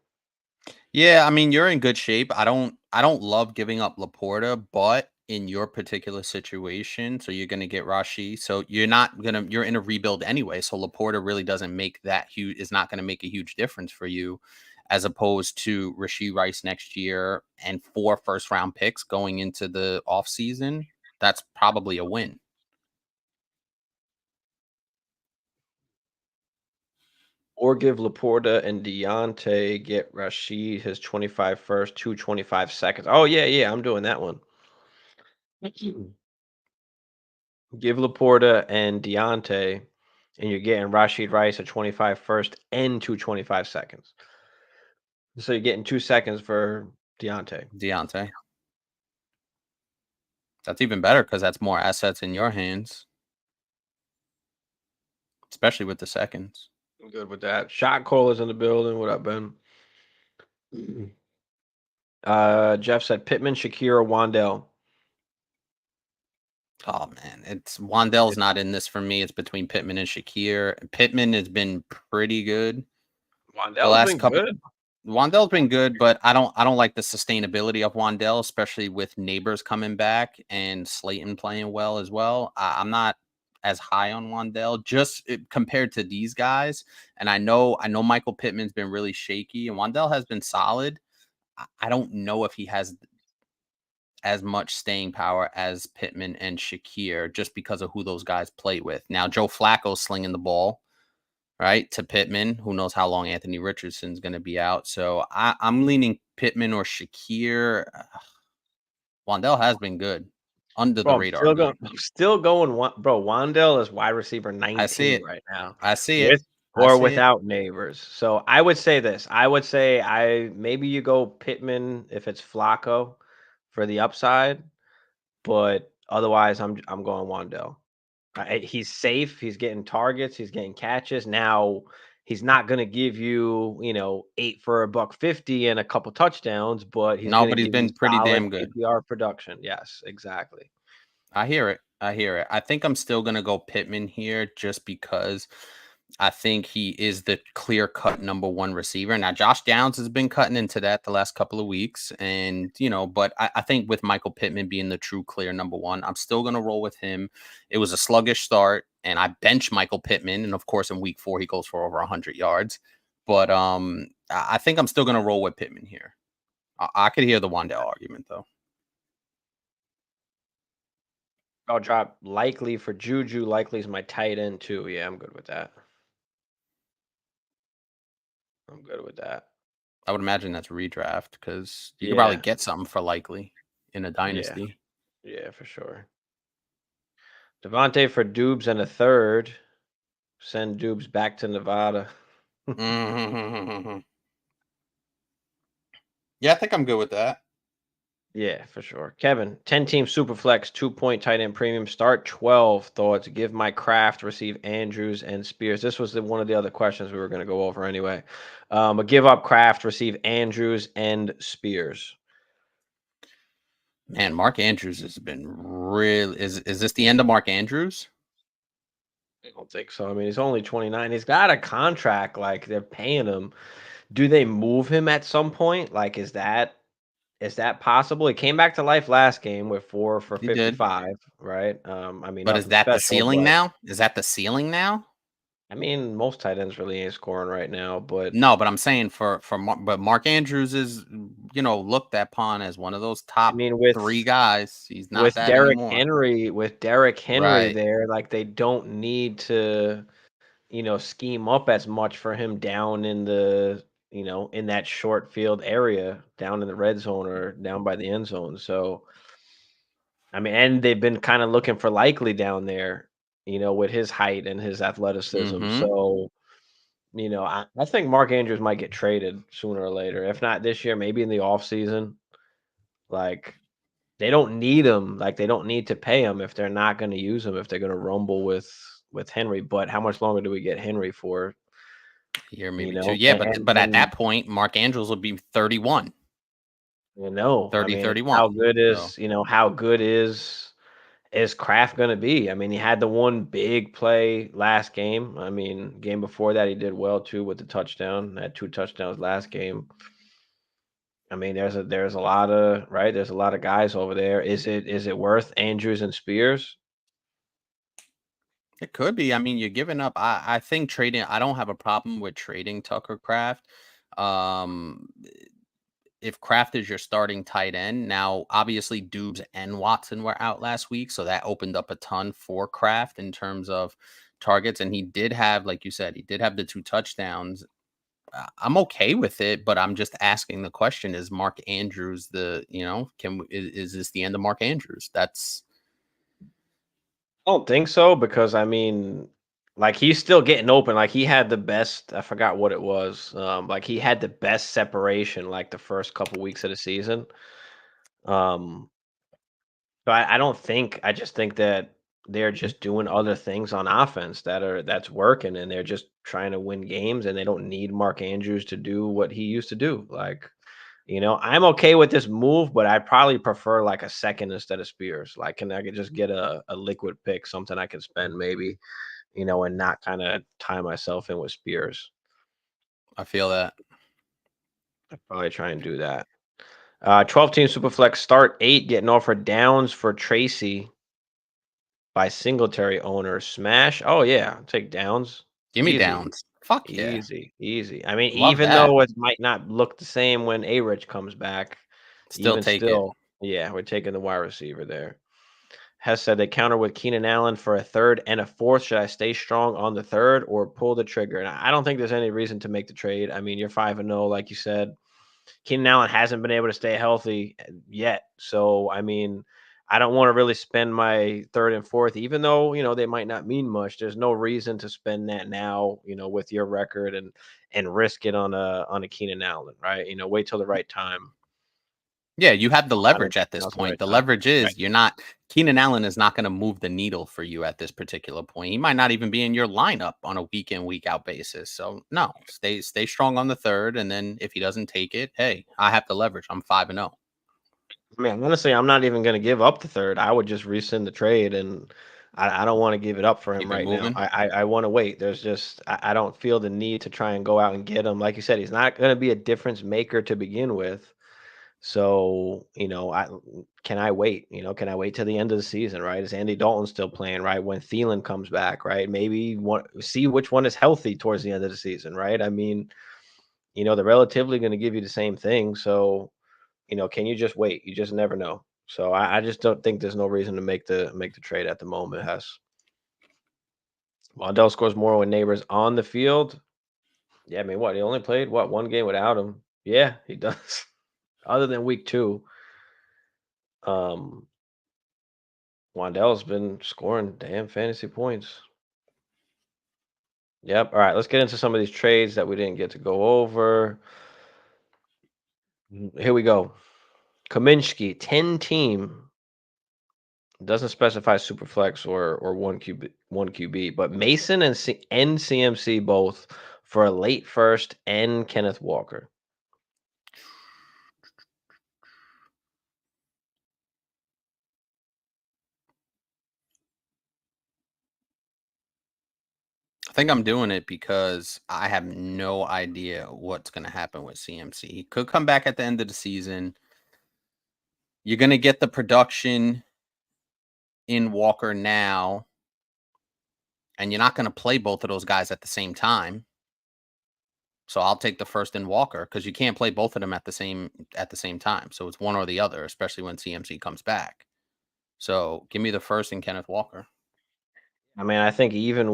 Yeah, I mean, you're in good shape. I don't love giving up Laporta, but in your particular situation, so you're gonna get Rashi. So you're in a rebuild anyway. So Laporta really doesn't make that huge is not gonna make a huge difference for you, as opposed to Rasheed Rice next year and 4 first round picks going into the offseason. That's probably a win.
Or give Laporta and Deontay, get Rashid his 25 first, 225 seconds. Oh, yeah, yeah, I'm doing that one. Give Laporta and Deontay, and you're getting Rashid Rice at 25 first and 225 seconds. So you're getting 2 seconds for Deontay.
Deontay. That's even better because that's more assets in your hands, especially with the seconds.
I'm good with that. Shot call is in the building. What up, Ben? Jeff said Pittman, Shakira, Wandell.
Oh man, it's Wandell's
It,
not in this for me. It's between Pittman and Shakir. Pittman has been pretty good the
Wandell's
last
been
couple.
good.
Wandell's been good, but I don't like the sustainability of Wandell, especially with Neighbors coming back and Slayton playing well as well. I'm not as high on Wandell compared to these guys. And I know Michael Pittman's been really shaky, and Wandell has been solid. I don't know if he has as much staying power as Pittman and Shakir just because of who those guys play with. Now, Joe Flacco's slinging the ball, right, to Pittman. Who knows how long Anthony Richardson's going to be out. So I'm leaning Pittman or Shakir. Wandell has been good. Under the
Bro, I'm
radar
still going.
good.
I'm still going. Bro, Wandell is wide receiver
I see
19
it.
right now,
I see it.
with
I
or
see it.
without Neighbors. So I would say this. I would say maybe you go Pittman if it's Flacco for the upside, but otherwise I'm going Wandell. He's safe. He's getting targets. He's getting catches. Now he's not going to give you, 8 for a buck 50 and a couple touchdowns, but he's
No,
going to
but he's
give you
been pretty
solid
damn good.
PPR production. Yes, exactly.
I hear it. I hear it. I think I'm still going to go Pittman here just because I think he is the clear cut number one receiver. Now, Josh Downs has been cutting into that the last couple of weeks. And, but I think with Michael Pittman being the true clear number one, I'm still going to roll with him. It was a sluggish start, and I bench Michael Pittman. And of course, in week 4, he goes for over 100 yards. But I think I'm still going to roll with Pittman here. I could hear the Wandell argument, though.
I'll drop Likely for Juju. Likely is my tight end too. Yeah, I'm good with that. I'm good with that.
I would imagine that's redraft because you could probably
Yeah,
get something for likely in a
yeah,
dynasty.
yeah, for sure. Devontae for Dubes and a third. Send Dubes back to Nevada.
Mhm. Yeah, I think I'm good with that.
Yeah, for sure. Kevin, 10-team Superflex, 2-point tight end premium, start 12 thoughts. Give my craft, receive Andrews and Spears. This was one of the other questions we were going to go over anyway. But give up craft, receive Andrews and Spears.
Man, Mark Andrews has been really is this the end of Mark Andrews?
I don't think so. I mean, he's only 29. He's got a contract, like they're paying him. Do they move him at some point? Like, is that possible? He came back to life last game with 4 for
He did.
55, right? I mean,
But is
nothing
that the
special,
ceiling
but
now? Is that the ceiling now?
I mean, most tight ends really ain't scoring right now, but
No, but I'm saying but Mark Andrews is looked upon as one of those
I
top
mean,
3 guys. He's not that anymore.
With Derrick Henry
Right.
there, like they don't need to, scheme up as much for him down in the in that short field area down in the red zone or down by the end zone. So, I mean, and they've been kind of looking for Likely down there, with his height and his athleticism.
Mhm.
So, I think Mark Andrews might get traded sooner or later. If not this year, maybe in the offseason. Like, they don't need him. Like, they don't need to pay him if they're not going to use him, if they're going to rumble with Henry. But how much longer do we get Henry for?
A year,
You
maybe 2.
know,
Yeah,
and
but at that point, Mark Andrews will be 31,
I
30,
mean,
31.
how good
So,
is Kraft gonna be? I mean, he had the one big play last game. I mean, game before that, he did well too with the touchdown. Had 2 touchdowns last game. I mean, there's a lot of right. There's a lot of guys over there. Is it worth Andrews and Spears?
it could be. I mean, you're giving up. I think trading. I don't have a problem with trading Tucker Craft. Um, if Kraft is your starting tight end, now obviously Dubes and Watson were out last week, so that opened up a ton for Kraft in terms of targets. And he did have, like you said, he did have the 2 touchdowns. I'm okay with it, but I'm just asking the question: is Mark Andrews is this the end of Mark Andrews? That's
I don't think so because I mean, like he's still getting open. Like he had the best. I forgot what it was. Like he had the best separation like the first couple weeks of the season. Um, So I don't think I just think that they're just doing other things on offense that's working and they're just trying to win games and they don't need Mark Andrews to do what he used to do. Like, I'm okay with this move, but I probably prefer like a second instead of Spears. Like, can I could just get a liquid pick, something I can spend maybe, and not kind of tie myself in with Spears.
I feel that.
I'd probably try and do that. 12 team Superflex start 8 getting offered downs for Tracy by Singletary owner. Smash. Oh, yeah. Take downs.
Give me
Easy.
downs. Fuck yeah,
Easy. Easy. I mean,
love
even
that.
though it might not look the same when A-Rich comes back,
Still
even
take it.
still, yeah, we're taking the wide receiver there. Hess said they counter with Keenan Allen for a third and a fourth. Should I stay strong on the third or pull the trigger? And I don't think there's any reason to make the trade. I mean, you're 5-0, like you said. Keenan Allen hasn't been able to stay healthy yet. So, I mean, I don't want to really spend my third and fourth, even though, they might not mean much. There's no reason to spend that now, with your record and risk it on a Keenan Allen, right? Wait till the right time.
Yeah, you have the
I don't
leverage
think
at this
now's the
point.
right
The
time.
leverage
Right.
is you're not Keenan Allen is not going to move the needle for you at this particular point. He might not even be in your lineup on a week in, week out basis. So no, stay strong on the third. And then if he doesn't take it, hey, I have the leverage. I'm 5-0.
I mean, honestly, I'm not even going to give up the third. I would just rescind the trade, and I don't want to give it up for him
Keep it
right now.
moving.
I want to wait. There's just I don't feel the need to try and go out and get him. Like you said, he's not going to be a difference maker to begin with. So can I wait? Can I wait till the end of the season? Right? Is Andy Dalton still playing? Right? When Thielen comes back? Right? Maybe see which one is healthy towards the end of the season. Right? I mean, they're relatively going to give you the same thing. So can you just wait? You just never know. So I just don't think there's no reason to make the trade at the moment, Hess. Waddell scores more when neighbors on the field. Yeah, I mean, what? He only played, what, one game without him? Yeah, he does. Other than week 2, um, Waddell's been scoring damn fantasy points. Yep. All right, let's get into some of these trades that we didn't get to go over. Here we go. Kaminsky, 10 team. Doesn't specify Superflex or one QB, but Mason and CMC both for a late first and Kenneth Walker.
I think I'm doing it because I have no idea what's going to happen with CMC. He could come back at the end of the season. You're going to get the production in Walker now, and you're not going to play both of those guys at the same time. So I'll take the first in Walker because you can't play both of them at the same time. So it's one or the other, especially when CMC comes back. So give me the first in Kenneth Walker.
I mean, I think even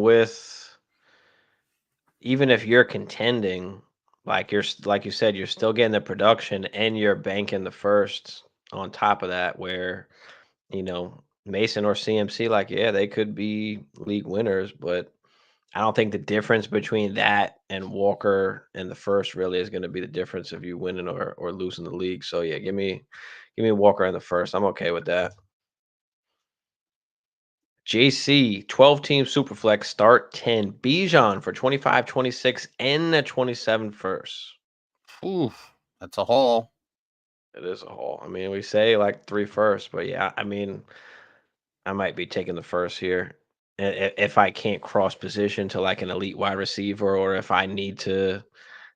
if you're contending, Like like you said, you're still getting the production and you're banking the first on top of that where, Mason or CMC, like, yeah, they could be league winners, but I don't think the difference between that and Walker in the first really is going to be the difference of you winning or losing the league. So yeah, give me Walker in the first. I'm okay with that. JC, 12 team Superflex, start 10. Bijan for 25, 26, and the 27 first.
Oof, that's a haul.
It is a haul. I mean, we say like three first, but yeah, I mean, I might be taking the first here. If I can't cross position to like an elite wide receiver, or if I need to,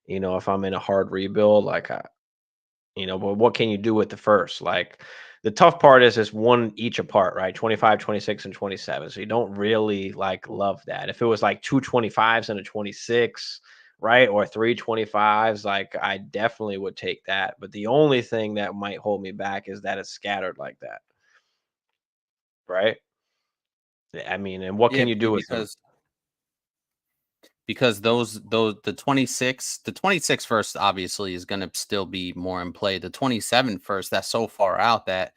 if I'm in a hard rebuild, like but what can you do with the first? Like the tough part is it's one each apart, right? 25, 26, and 27. So you don't really like love that. If it was like two 25s and a 26, right? Or three 25s, like I definitely would take that. But the only thing that might hold me back is that it's scattered like that, right? I mean, and what
Yeah,
can you do with them?
because those the 26 first obviously is going to still be more in play. The 27 first, that's so far out that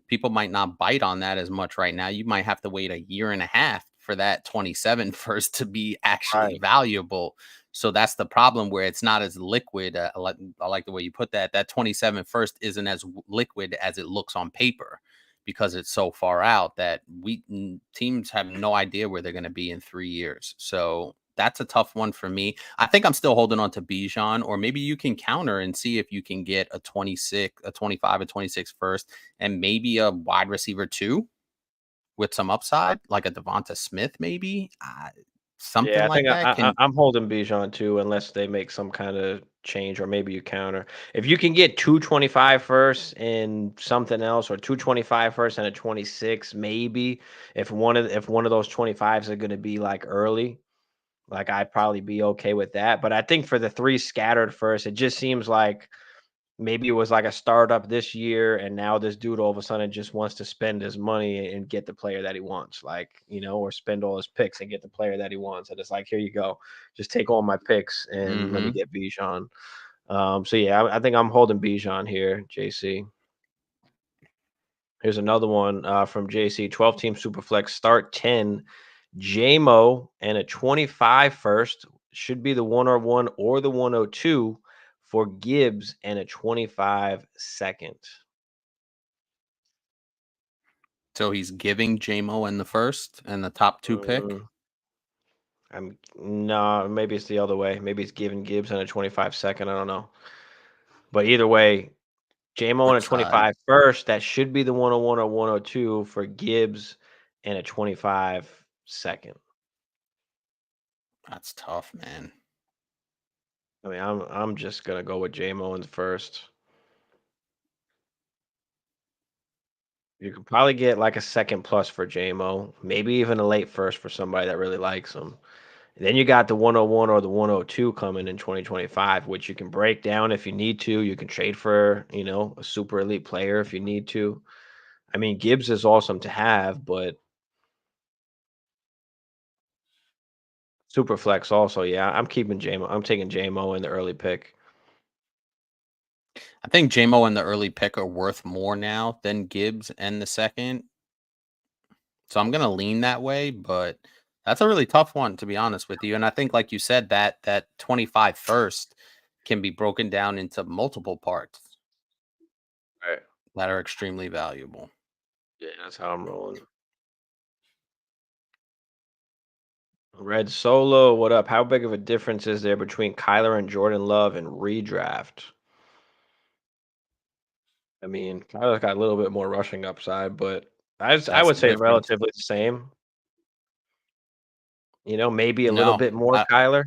people might not bite on that as much right now. You might have to wait a year and a half for that 27 first to be actually
Right.
valuable. So that's the problem where it's not as liquid. I like the way you put that. That 27 first isn't as liquid as it looks on paper because it's so far out that teams have no idea where they're going to be in 3 years. So that's a tough one for me. I think I'm still holding on to Bijan, or maybe you can counter and see if you can get a 26, a 25, a 26 first, and maybe a wide receiver two with some upside, like a Devonta Smith, maybe something
Yeah, I
like
think
that.
I'm holding Bijan too, unless they make some kind of change, or maybe you counter. If you can get 225 first and something else, or 225 first and a 26, maybe if one of those 25s are going to be like early, like I'd probably be okay with that. But I think for the three scattered first, it just seems like maybe it was like a startup this year, and now this dude all of a sudden just wants to spend his money and get the player that he wants, like, or spend all his picks and get the player that he wants. And it's like, here you go, just take all my picks and let me
Hmm.
get Bijan. So yeah, I think I'm holding Bijan here, JC. Here's another one from JC, 12 team Superflex, start 10, JMO, and a 25 first. Should be the 101 or the 102 for Gibbs, and a 25 second.
So he's giving JMO in the first and the top two pick.
Mm, I'm no, maybe it's the other way. Maybe it's giving Gibbs and a 25 second. I don't know. But either way, JMO and a
Which side?
25 first. That should be the 101 or 102 for Gibbs, and a 25 second.
That's tough, man.
I mean, I'm just gonna go with JMO in the first. You could probably get like a second plus for JMO, maybe even a late first for somebody that really likes him. And then you got the 101 or the 102 coming in 2025, which you can break down if you need to. You can trade for, a super elite player if you need to. I mean, Gibbs is awesome to have, but super flex also. Yeah, I'm keeping JMO. I'm taking JMO in the early pick.
I think JMO and the early pick are worth more now than Gibbs and the second. So I'm gonna lean that way, but that's a really tough one to be honest with you. And I think, like you said, that 25 first can be broken down into multiple parts
Right.
that are extremely valuable.
Yeah, that's how I'm rolling. Red Solo, what up? How big of a difference is there between Kyler and Jordan Love in redraft? I mean, Kyler's got a little bit more rushing upside, but I
That's
would
the
say
difference.
relatively the same. Maybe a little
No,
bit more
I,
Kyler.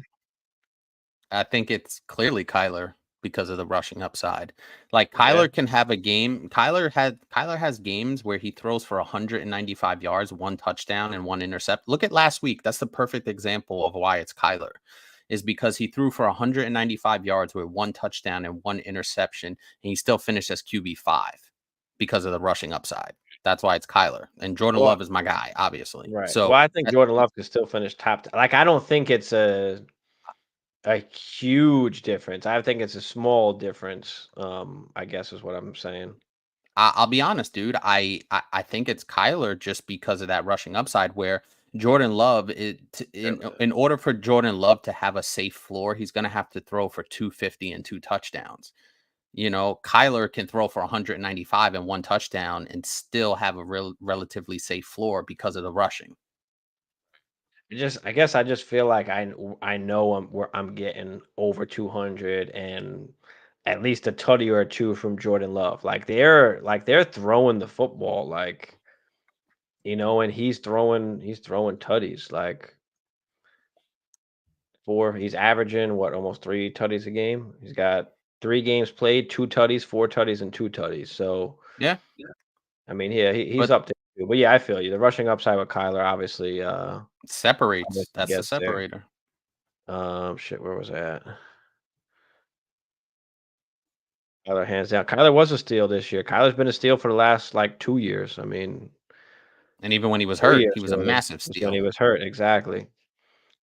I think it's clearly Kyler because of the rushing upside. Like
Yeah.
Kyler can have a game. Kyler has games where he throws for 195 yards, one touchdown, and one intercept. Look at last week. That's the perfect example of why it's Kyler. Is because he threw for 195 yards with one touchdown and one interception, and he still finished as QB5 because of the rushing upside. That's why it's Kyler. And Jordan
Well,
Love is my guy, obviously.
right.
So
Well, I think
that's
Jordan Love could still finish top. Like, I don't think it's a A huge difference. I think it's a small difference, I guess is what I'm saying.
I'll be honest, dude. I think it's Kyler just because of that rushing upside. Where Jordan Love, in order for Jordan Love to have a safe floor, he's going to have to throw for 250 and 2 touchdowns. Kyler can throw for 195 and 1 touchdown and still have a relatively safe floor because of the rushing.
I guess I just feel like I know I'm getting over 200 and at least a tutty or two from Jordan Love. Like they're throwing the football and he's throwing tutties like he's averaging what almost 3 tutties a game. He's got 3 games played, 2 tutties, 4 tutties, and 2 tutties. So
Yeah,
I mean, yeah, he's
but
up there too. But yeah, I feel you. The rushing upside with Kyler
separates.
obviously
That's the
gets there.
separator.
Shit, where was I at? Kyler hands down. Kyler was a steal this year. Kyler's been a steal for the last like 2 years. I mean,
And even when he was
three
hurt, he
years
was a
really
massive
was when he
steal.
was hurt. Exactly.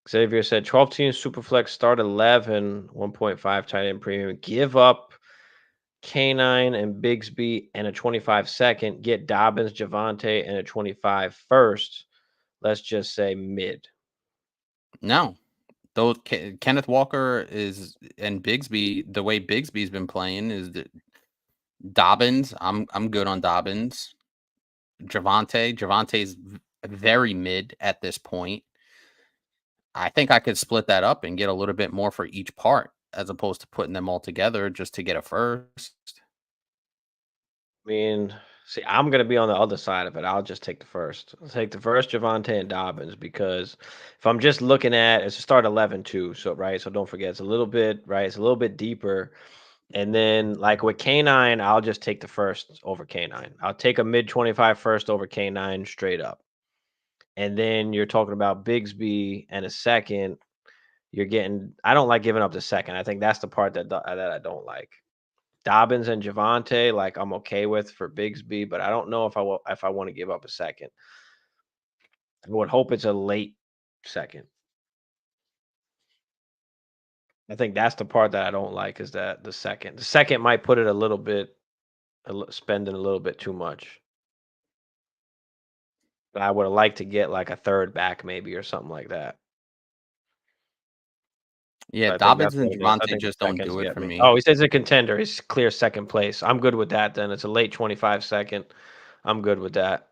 Xavier said 12 teams Superflex start 11, 1.5 tight end premium. Give up K9 and Bigsby and a 25 second. Get Dobbins, Javante, and a 25 first. Let's just say mid.
No, though Kenneth Walker is and Bigsby. The way Bigsby's been playing is that Dobbins. I'm good on Dobbins. Javante's very mid at this point. I think I could split that up and get a little bit more for each part as opposed to putting them all together just to get a first.
I mean, see, I'm gonna be on the other side of it. I'll just take the first. I'll take the first Javante and Dobbins because if I'm just looking at it's a start 11 too. So right. So don't forget it's a little bit right. It's a little bit deeper. And then like with K9, I'll just take the first over K9. I'll take a mid 25 first over K9 straight up. And then you're talking about Bigsby and a second. You're getting I don't like giving up the second. I think that's the part that I don't like. Dobbins and Javante, like I'm okay with for Bigsby, but I don't know if I want to give up a second. I would hope it's a late second. I think that's the part that I don't like is that the second might put it a little bit spending a little bit too much. But I would have liked to get like a third back maybe or something like that.
Yeah,
I think that's
Dobbins and
what it is. I
Javante
think the
just don't
seconds
do it
get
for
me.
me.
Oh, he says a contender. He's clear second place. I'm good with that then. It's a late 25 second. I'm good with that.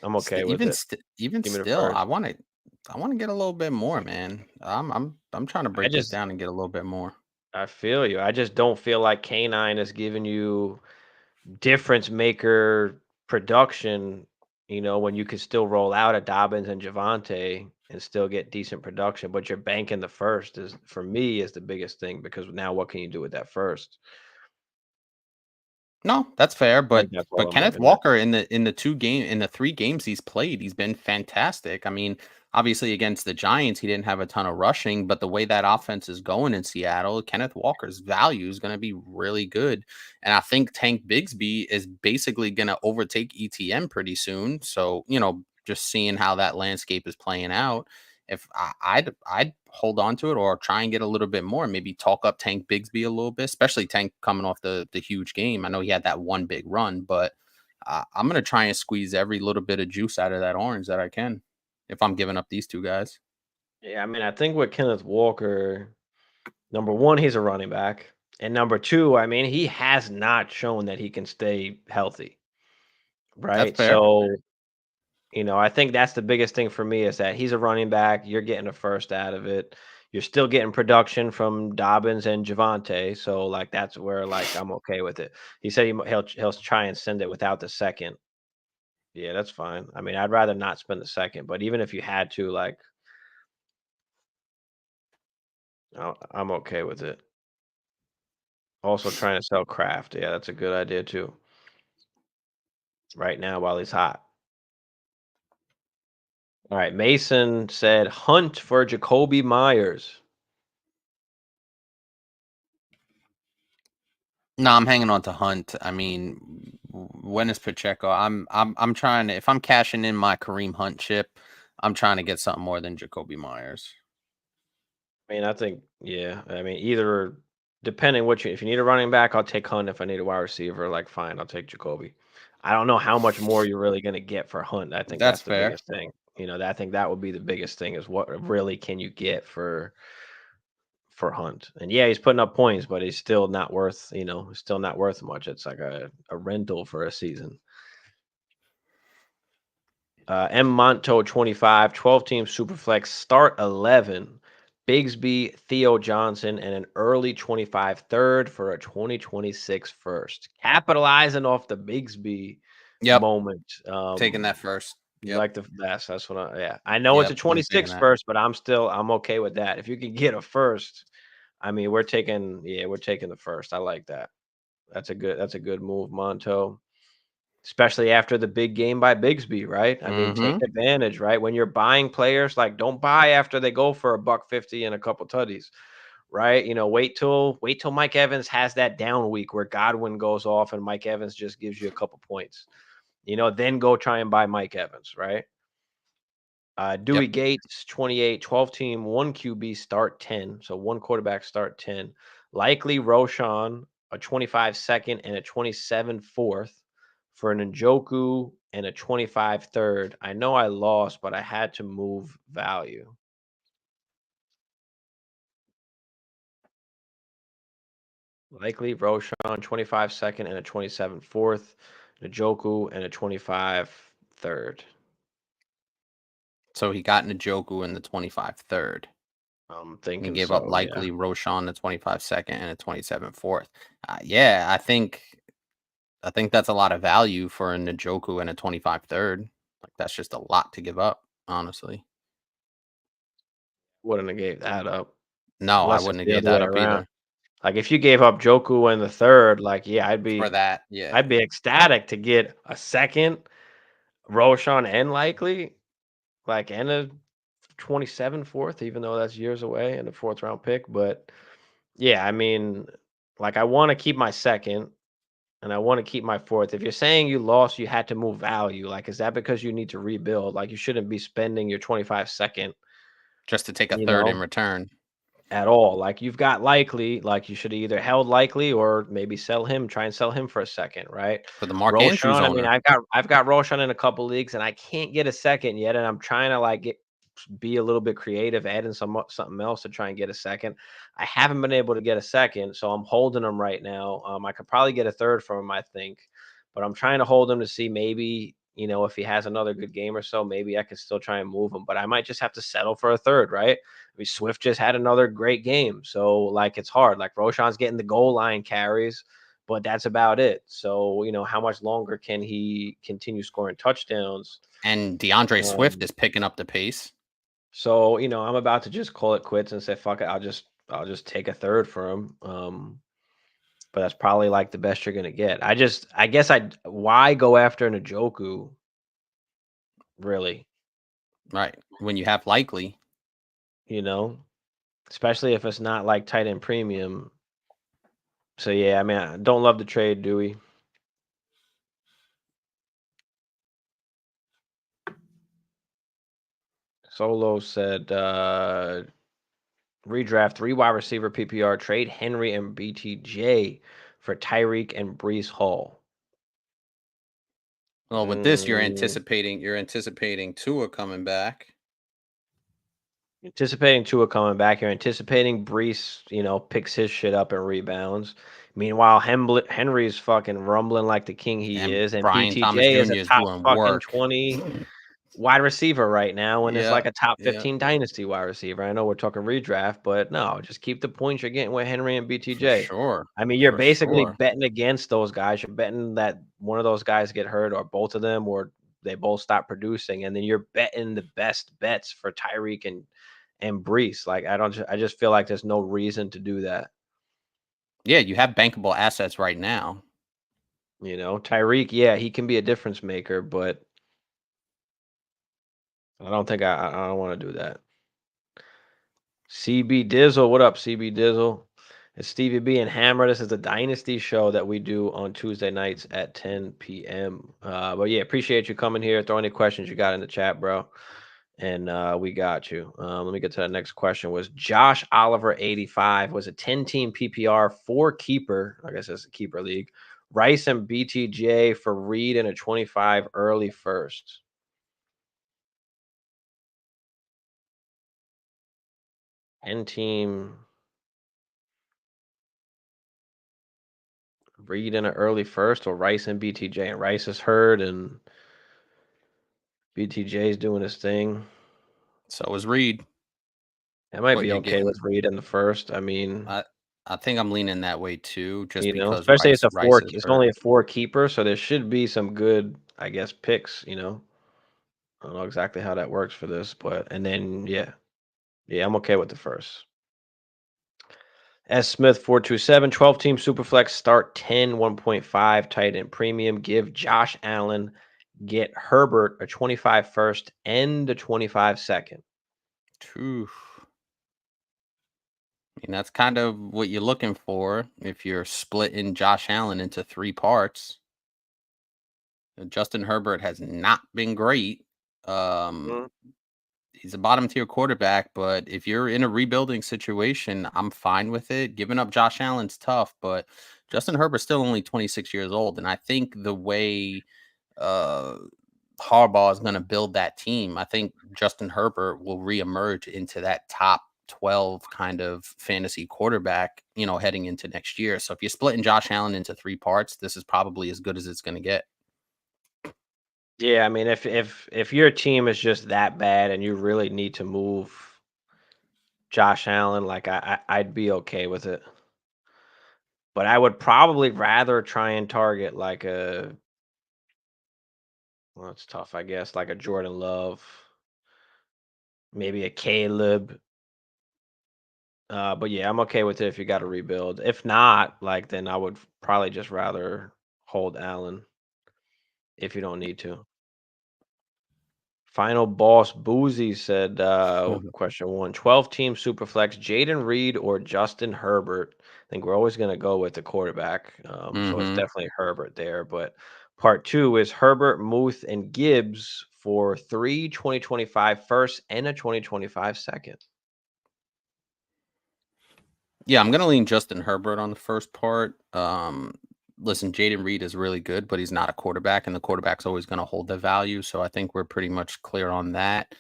I'm okay with it.
Even
Give me the
still,
first.
I want to get a little bit more, man. I'm trying to
I
break this
just
down and get a little bit more.
I feel you. I just don't feel like K9 is giving you difference maker production, when you could still roll out a Dobbins and Javante and still get decent production, but you're banking the first is for me is the biggest thing because now what can you do with that first?
No, that's fair,
I think that's all
but
I'm
Kenneth
looking at.
Walker in the 3 games he's played, he's been fantastic. I mean, obviously against the Giants, he didn't have a ton of rushing, but the way that offense is going in Seattle, Kenneth Walker's value is going to be really good. And I think Tank Bigsby is basically going to overtake ETN pretty soon. So, just seeing how that landscape is playing out, if I'd hold on to it or try and get a little bit more, maybe talk up Tank Bigsby a little bit, especially Tank coming off the huge game. I know he had that one big run, but I'm gonna try and squeeze every little bit of juice out of that orange that I can if I'm giving up these two guys.
Yeah, I mean, I think with Kenneth Walker, number one, he's a running back. And number two, I mean, he has not shown that he can stay healthy.
That's
Right.
fair.
So I think that's the biggest thing for me is that he's a running back. You're getting a first out of it. You're still getting production from Dobbins and Javante, so like that's where like I'm okay with it. He said he'll try and send it without the second. Yeah, that's fine. I mean, I'd rather not spend the second, but even if you had to, like, I'm okay with it. Also, trying to sell Kraft. Yeah, that's a good idea too. Right now, while he's hot. All right, Mason said hunt for Jacoby Myers.
No, I'm hanging on to Hunt. I mean, when is Pacheco? I'm trying to if I'm cashing in my Kareem Hunt chip, I'm trying to get something more than Jacoby Myers.
I mean, I think, yeah. I mean, either depending what you if you need a running back, I'll take Hunt. If I need a wide receiver, like fine, I'll take Jacoby. I don't know how much more you're really gonna get for Hunt. I think
That's
that's the
fair.
biggest thing. I think that would be the biggest thing is what really can you get for Hunt. And yeah, he's putting up points, but he's still not worth, still not worth much. It's like a rental for a season. M. Monto 25, 12-team Superflex, start 11. Bigsby, Theo Johnson, and an early 25 third for a 2026 first. Capitalizing off the Bigsby
Yep.
moment.
Taking that first.
You
Yep.
like the best. That's what yeah. I know it's a
Yep. I'm taking
26
that.
first, but I'm okay with that. If you can get a first, I mean, we're taking the first. I like that. That's a good move, Monto. Especially after the big game by Bigsby, right? I mean, take
Mm-hmm.
advantage, right? When you're buying players, like don't buy after they go for a buck 50 and a couple tutties, right? Wait till Mike Evans has that down week where Godwin goes off and Mike Evans just gives you a couple points. Then go try and buy Mike Evans, right? Dewey
Yep.
Gates, 28, 12-team, 1 QB start 10. So one quarterback start 10. Likely Roshan, a 25 second and a 27 fourth for an Njoku and a 25 third. I know I lost, but I had to move value. Likely Roshan, 25 second and a 27 fourth. Njoku and a 25 third.
So he got Njoku in the 25 third.
I'm
And he
thinking
gave up
so, yeah.
likely Roshan the 25 second and a 27 fourth. Yeah, I think that's a lot of value for a Njoku and a 25 third. Like that's just a lot to give up, honestly.
Wouldn't have gave that up
No, I
unless it's
wouldn't have
the
gave
other
that
way
up
around.
either
Like, if you gave up Joku in the third, like, yeah, I'd
for
be
that. Yeah.
I'd be ecstatic to get a second, Roshan and Likely, like, and a 27 fourth, even though that's years away and a fourth round pick. But yeah, I mean, like, I want to keep my second and I want to keep my fourth. If you're saying you lost, you had to move value. Like, is that because you need to rebuild? Like, you shouldn't be spending your 25 second,
Just to take a
you
third in
know?
return
At all. Like you've got Likely, like you should have either held Likely or maybe try and sell him for a second, right?
for the Mark Andrews
Roshan, I mean,
owner.
I've got Roshan in a couple leagues and I can't get a second yet, and I'm trying to like be a little bit creative, adding something else to try and get a second. I haven't been able to get a second, so I'm holding him right now. I could probably get a third from him, I think, but I'm trying to hold him to see maybe if he has another good game or so, maybe I could still try and move him. But I might just have to settle for a third, right? I mean, Swift just had another great game. So, like, it's hard. Like, Roshan's getting the goal line carries, but that's about it. So, how much longer can he continue scoring touchdowns?
And DeAndre Swift
Um,
is picking up the pace.
so, I'm about to just call it quits and say, fuck it. I'll just take a third for him. But that's probably like the best you're gonna get. I guess why go after an Njoku, really?
Right. When you have likely.
You know, especially if it's not like tight end premium. So yeah, I mean, I don't love the trade, Dewey. Solo said, redraft 3 wide receiver PPR, trade Henry and BTJ for Tyreek and Brees Hall.
Well, with this,
Mm,
you're anticipating Tua coming back.
anticipating Tua coming back here, anticipating Brees, picks his shit up and rebounds. Meanwhile, Henry's fucking rumbling like the king he
And
is, and
Brian Thomas
BTJ is a
Jr. is
top
doing
fucking
work.
20 wide receiver right now and is
Yeah.
like a top
Yeah.
15 dynasty wide receiver. I know we're talking redraft, but no, just keep the points you're getting with Henry and
For
BTJ.
sure.
I mean, you're
For
basically
sure.
betting against those guys. You're betting that one of those guys get hurt or both of them or they both stop producing, and then you're betting the best bets for Tyreek and Brees. Like I just feel like there's no reason to do that.
Yeah, you have bankable assets right now.
Tyreek, yeah, he can be a difference maker, but I don't think I don't want to do that. CB Dizzle, what up, CB Dizzle? It's Stevie B and Hammer. This is the Dynasty Show that we do on Tuesday nights at 10 p.m. But yeah, appreciate you coming here. Throw any questions you got in the chat, bro. and we got you. Let me get to the next question. Was Josh Oliver 85 was a 10-team PPR 4-keeper? I guess it's a keeper league. Rice and BTJ for Reed in a 25 early first. 10-team Reed in an early first, or Rice and BTJ. And Rice is hurt, and BTJ is doing his thing.
So is Reed.
I might
What
be
you're
okay with
getting,
Reed in the first. I mean,
I think I'm leaning that way too, just
you know,
because
especially it's a
Rice
4
is
it's
hurt.
only a 4-keeper, so there should be some good, I guess, picks, you know. I don't know exactly how that works for this, but and then yeah, I'm okay with the first. S Smith 427 12-team Superflex start 10 1.5 tight end premium. Give Josh Allen, get Herbert a 25 first and a 25 second.
Phew. I mean, that's kind of what you're looking for if you're splitting Josh Allen into three parts. Justin Herbert has not been great. Um,
Mhm.
he's a bottom tier quarterback, but if you're in a rebuilding situation, I'm fine with it. Giving up Josh Allen's tough, but Justin Herbert's still only 26 years old. And I think the way uh, Harbaugh is going to build that team, I think Justin Herbert will reemerge into that top 12 kind of fantasy quarterback, heading into next year. So if you're splitting Josh Allen into three parts, this is probably as good as it's going to get.
Yeah, I mean, if your team is just that bad and you really need to move Josh Allen, like I'd be okay with it. But I would probably rather try and target like a well, it's tough, I guess, like a Jordan Love, maybe a Caleb. But yeah, I'm okay with it if you got to rebuild. If not, like then I would probably just rather hold Allen if you don't need to. Final boss Boozy said, question one 12-team Superflex, Jaden Reed or Justin Herbert. I think we're always going to go with the quarterback. So it's
Hmm.
definitely Herbert there. But part two is Herbert, Muth, and Gibbs for 2025 first and a 2025 second.
Yeah, I'm gonna lean Justin Herbert on the first part. Listen, Jaden Reed is really good, but he's not a quarterback, and the quarterback's always gonna hold the value. So I think we're pretty much clear on that.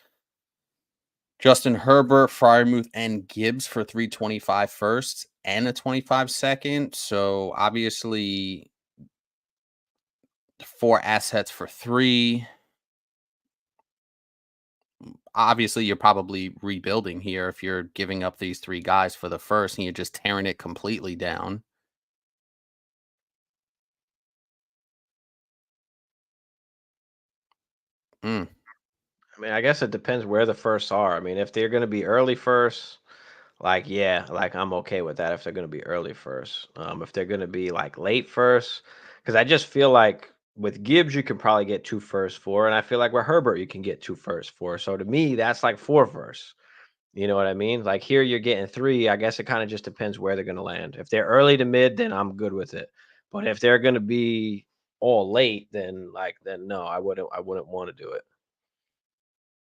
Justin Herbert, Fryermuth, and Gibbs for 325 first and a 25 second. So obviously 4 assets for three. Obviously, you're probably rebuilding here if you're giving up these three guys for the first and you're just tearing it completely down. Mm,
I mean, I guess it depends where the firsts are. I mean, if they're going to be early first, like, yeah, like I'm okay with that if they're gonna be early first. If they're gonna be like late first, because I just feel like with Gibbs you can probably get two first for, and I feel like with Herbert you can get two first for. So to me, that's like four first. You know what I mean? Like here you're getting three. I guess it kind of just depends where they're gonna land. If they're early to mid, then I'm good with it. But if they're gonna be all late, then no, I wouldn't want to do it.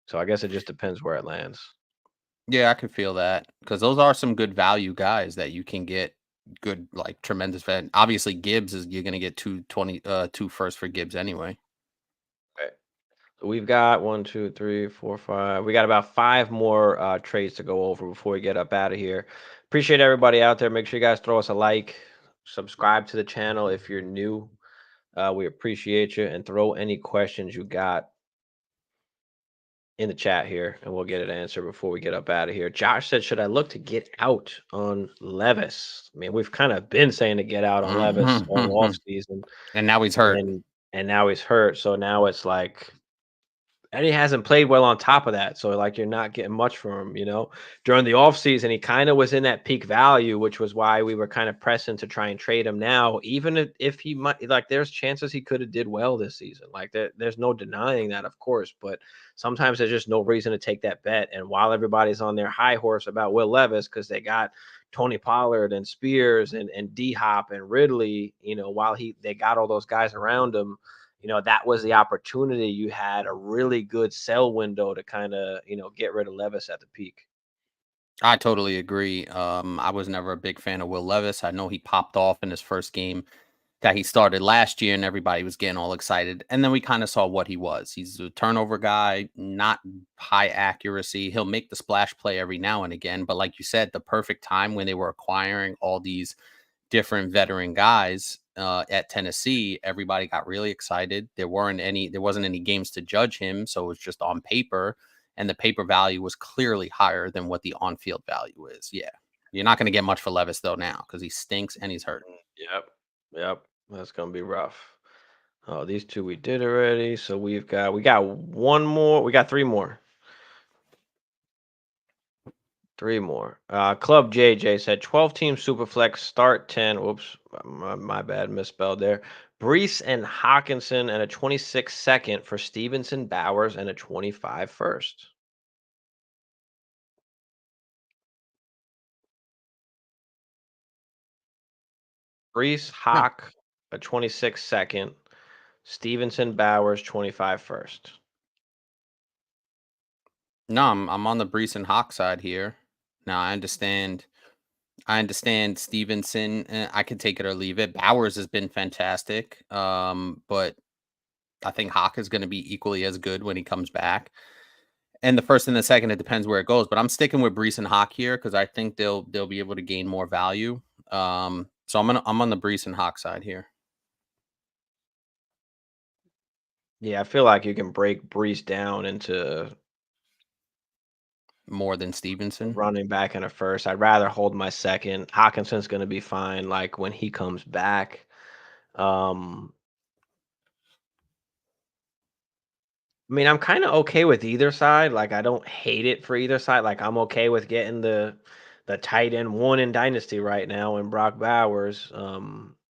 So I guess it just depends where it lands.
yeah, I can feel that because those are some good value guys that you can get good, like tremendous fan. Obviously, Gibbs is you're gonna get 2 first for Gibbs anyway.
Okay. So we've got one, two, three, four, five. We got about five more trades to go over before we get up out of here. Appreciate everybody out there. Make sure you guys throw us a like, subscribe to the channel if you're new. We appreciate you, and throw any questions you got in the chat here, and we'll get it answered before we get up out of here. Josh said, "Should I look to get out on Levis?" I mean, we've kind of been saying to get out on Levis all off
Mhm.
season,
And now he's hurt.
and now he's hurt. So now it's like and he hasn't played well on top of that. So like you're not getting much from him, you know. During the offseason, he kind of was in that peak value, which was why we were kind of pressing to try and trade him now. Even if he might like there's chances he could have did well this season. Like there's no denying that, of course, but sometimes there's just no reason to take that bet. And while everybody's on their high horse about Will Levis, because they got Tony Pollard and Spears and D Hop and Ridley, you know, while they got all those guys around him, that was the opportunity. You had a really good sell window to kind of, get rid of Levis at the peak.
I totally agree. I was never a big fan of Will Levis. I know he popped off in his first game that he started last year, and everybody was getting all excited. And then we kind of saw what he was. He's a turnover guy, not high accuracy. He'll make the splash play every now and again. But like you said, the perfect time when they were acquiring all these different veteran guys at Tennessee, everybody got really excited. There wasn't any games to judge him, so it was just on paper, and the paper value was clearly higher than what the on-field value is. Yeah, you're not going to get much for Levis though now because he stinks and he's hurt.
Yep. Yep. That's gonna be rough. Oh, these two we did already. So we got one more. We got three more. Three more. Club JJ said 12 team Superflex start 10. Whoops, my bad, misspelled there. Brees and Hawkinson and a 26 second for Stevenson, Bowers, and a 25 first. Brees,
No,
Hawk, a 26 second. Stevenson, Bowers, 25 first.
no, I'm on the Brees and Hawk side here. Now I understand. I understand Stevenson. I could take it or leave it. Bowers has been fantastic, but I think Hawk is going to be equally as good when he comes back. And the first and the second, it depends where it goes. But I'm sticking with Brees and Hawk here because I think they'll be able to gain more value. So I'm on the Brees and Hawk side here
Yeah, I feel like you can break Brees down into
more than Stevenson.
running back in a first. I'd rather hold my second. Hawkinson's going to be fine, like when he comes back. Um, I mean, I'm kind of okay with either side. Like, I don't hate it for either side. Like, I'm okay with getting the tight end one in Dynasty right now in Brock Bowers,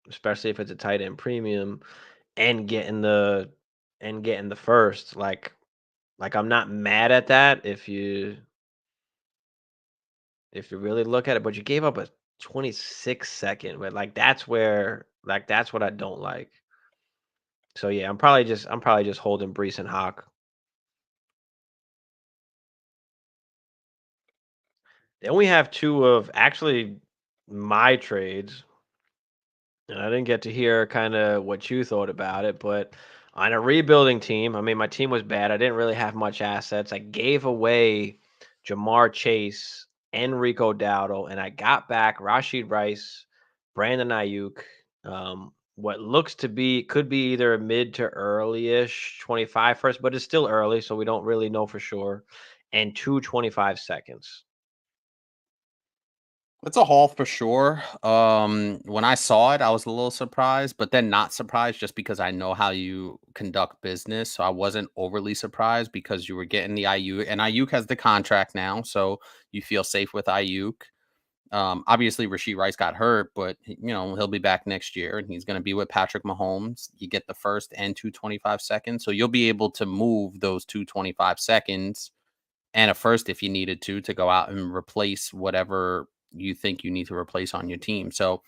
especially if it's a tight end premium, and getting the first. Like I'm not mad at that if you really look at it, but you gave up a 26 second, but that's what I don't like. So yeah, I'm probably just holding Brees and Hawk. Then we have two of actually my trades. And I didn't get to hear kind of what you thought about it, but on a rebuilding team, I mean, my team was bad. I didn't really have much assets. I gave away Jamar Chase, Enrico Dowdle, and I got back Rashid Rice, Brandon Ayuk. What looks to be could be either a mid to early-ish 25 first, but it's still early, so we don't really know for sure. And 2 seconds.
It's a haul for sure. When I saw it, I was a little surprised, but then not surprised just because I know how you conduct business. So I wasn't overly surprised because you were getting the Ayuk, and Ayuk has the contract now, so you feel safe with Ayuk. Obviously, Rasheed Rice got hurt, but he'll be back next year, and he's going to be with Patrick Mahomes. You get the first and 225 seconds, so you'll be able to move those 225 seconds and a first if you needed to go out and replace whatever you think you need to replace on your team. So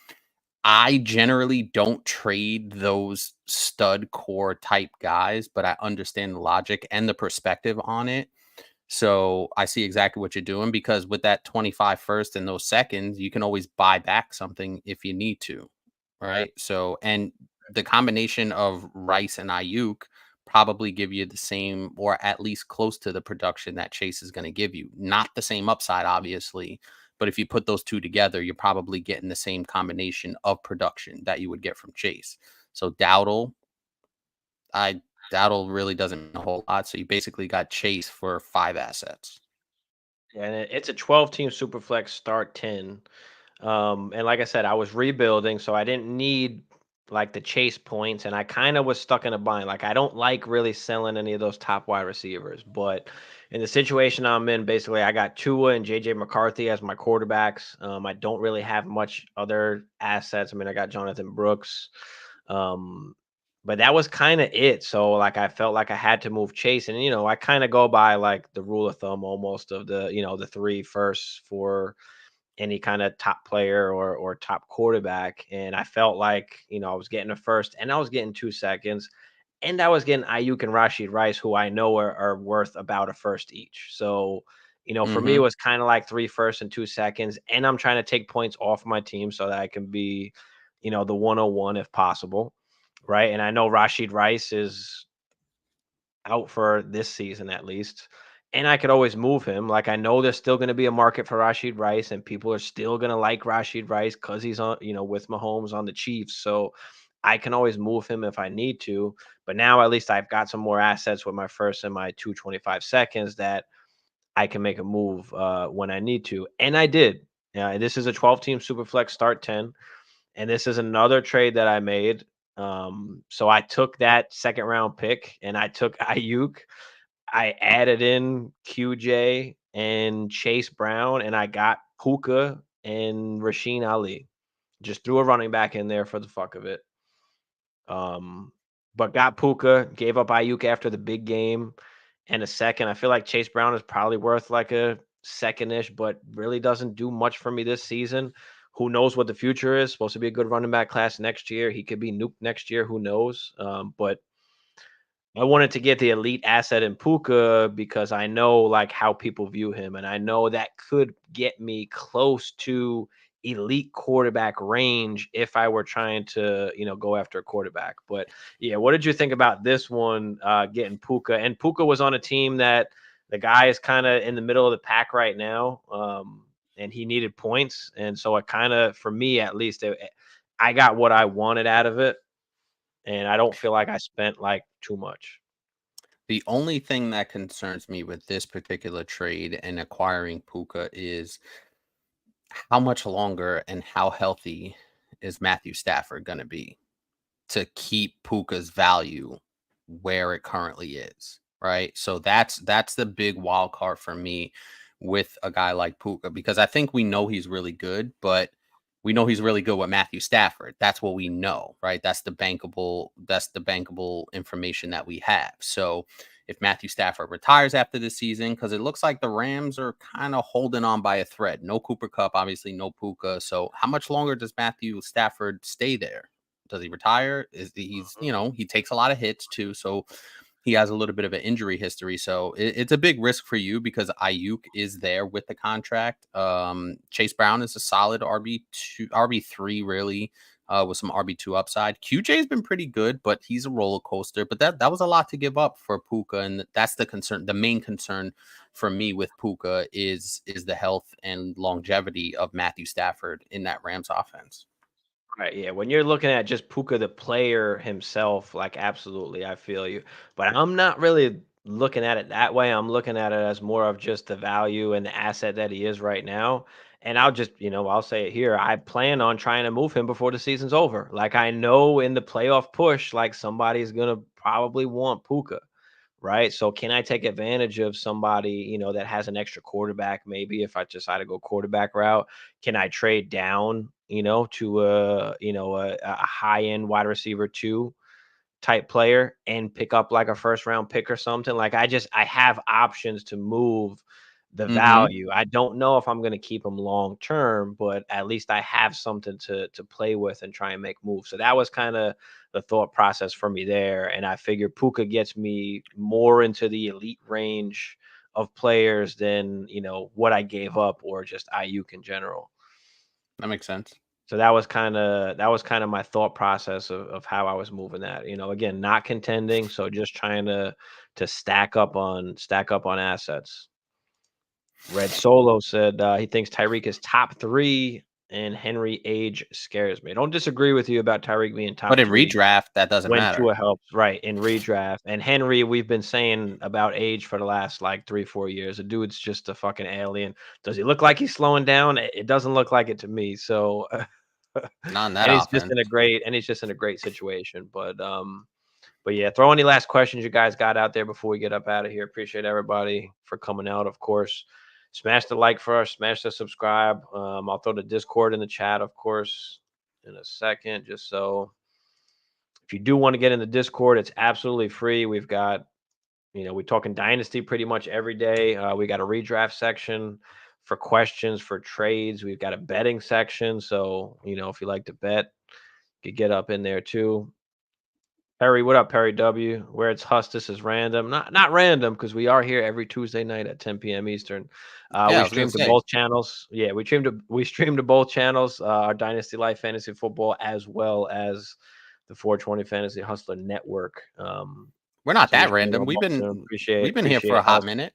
I generally don't trade those stud core type guys, but I understand the logic and the perspective on it. So I see exactly what you're doing because with that 25 first and those seconds, you can always buy back something if you need to. Right. So, and the combination of Rice and Ayuk probably give you the same or at least close to the production that Chase is going to give you. Not the same upside, obviously, but if you put those two together, you're probably getting the same combination of production that you would get from Chase. So I Dowdle really doesn't mean a whole lot. So you basically got Chase for 5 assets.
And it's a 12-team Superflex start 10. And like I said, I was rebuilding, so I didn't need like the chase points, and I kind of was stuck in a bind. Like I don't like really selling any of those top wide receivers, but in the situation I'm in, basically I got Tua and JJ McCarthy as my quarterbacks. I don't really have much other assets. I mean, I got Jonathan Brooks. Um, but that was kind of it. So like I felt like I had to move Chase, and I kind of go by like the rule of thumb almost of the three firsts for any kind of top player or top quarterback. And I felt like, I was getting a first and I was getting 2 seconds. and I was getting Ayuk and Rashid Rice, who I know are worth about a first each. So, for me, it
Mhm.
was kind of like 3 firsts and 2 seconds, and I'm trying to take points off my team so that I can be, the 101 if possible, right? And I know Rashid Rice is out for this season at least. And I could always move him. Like I know there's still going to be a market for Rashid Rice, and people are still going to like Rashid Rice because he's on, with Mahomes on the Chiefs. So I can always move him if I need to. But now at least I've got some more assets with my first and my 225 seconds that I can make a move when I need to. And I did. Yeah, this is a 12-team Superflex start 10. And this is another trade that I made. So I took that second round pick and I took Ayuk. I added in QJ and Chase Brown, and I got Puka and Rasheen Ali. Just threw a running back in there for the fuck of it. Um, but got Puka, gave up Ayuk after the big game and a second. I feel like Chase Brown is probably worth like a second-ish, but really doesn't do much for me this season. Who knows what the future is? Supposed to be a good running back class next year. He could be nuked next year. Who knows? But I wanted to get the elite asset in Puka because I know like how people view him, and I know that could get me close to elite quarterback range if I were trying to, go after a quarterback. But yeah, what did you think about this one getting Puka? And Puka was on a team that the guy is kind of in the middle of the pack right now, and he needed points, and so it kind of, for me at least, I got what I wanted out of it, and I don't feel like I spent like too much.
The only thing that concerns me with this particular trade and acquiring Puka is how much longer and how healthy is Matthew Stafford going to be to keep Puka's value where it currently is, right? So that's the big wild card for me with a guy like Puka, because I think we know he's really good, but we know he's really good with Matthew Stafford. That's what we know, right? That's the bankable information that we have. So if Matthew Stafford retires after this season, because it looks like the Rams are kind of holding on by a thread. No Cooper Cup, obviously, no Puka. So how much longer does Matthew Stafford stay there? Does he retire? He takes a lot of hits too, so he has a little bit of an injury history. So it's a big risk for you because Ayuk is there with the contract. Chase Brown is a solid RB2, RB3, really, with some RB2 upside. QJ has been pretty good, but he's a roller coaster. But that was a lot to give up for Puka, and that's the concern. The main concern for me with Puka is the health and longevity of Matthew Stafford in that Rams offense.
Right, yeah. When you're looking at just Puka the player himself, like absolutely, I feel you. But I'm not really looking at it that way. I'm looking at it as more of just the value and the asset that he is right now. And I'll just, I'll say it here. I plan on trying to move him before the season's over. Like I know in the playoff push, like somebody's gonna probably want Puka, right? So can I take advantage of somebody, that has an extra quarterback? Maybe if I decide to go quarterback route, can I trade down, to a high end wide receiver two type player and pick up like a first round pick or something? Like I have options to move the
Hmm.
value. I don't know if I'm going to keep them long term, but at least I have something to play with and try and make moves. So that was kind of the thought process for me there. And I figured Puka gets me more into the elite range of players than, what I gave up or just Ayuk in general.
That makes sense.
So that was kind of my thought process of how I was moving that. Again, not contending, so just trying to stack up on assets. Red Solo said he thinks Tyreek is top three and Henry age scares me. I don't disagree with you about Tyreek being
But
top
in
three
redraft, that doesn't
when
matter.
Tua helps, right? In redraft. And Henry, we've been saying about age for the last like 3-4 years. The dude's just a fucking alien. Does he look like he's slowing down? It doesn't look like it to me. So
Not in that
and he's just
offense.
in a great situation. But yeah, throw any last questions you guys got out there before we get up out of here. Appreciate everybody for coming out, of course. Smash the like for us, smash the subscribe. I'll throw the Discord in the chat, of course, in a second, just so if you do want to get in the Discord, it's absolutely free. We've got, we're talking Dynasty pretty much every day. We got a redraft section for questions, for trades. We've got a betting section. So, if you like to bet, you could get up in there too. Perry, what up, Perry W? Where it's Hustis is random. Not random because we are here every Tuesday night at 10 p.m. Eastern.
Yeah,
We
I was gonna
stream to
say
both channels. Yeah, we stream to both channels, our Dynasty Life Fantasy Football as well as the 420 Fantasy Hustler Network.
we're not
So we
that
stream it
random.
on both soon.
We've been here for
Appreciate
a hot
us.
minute.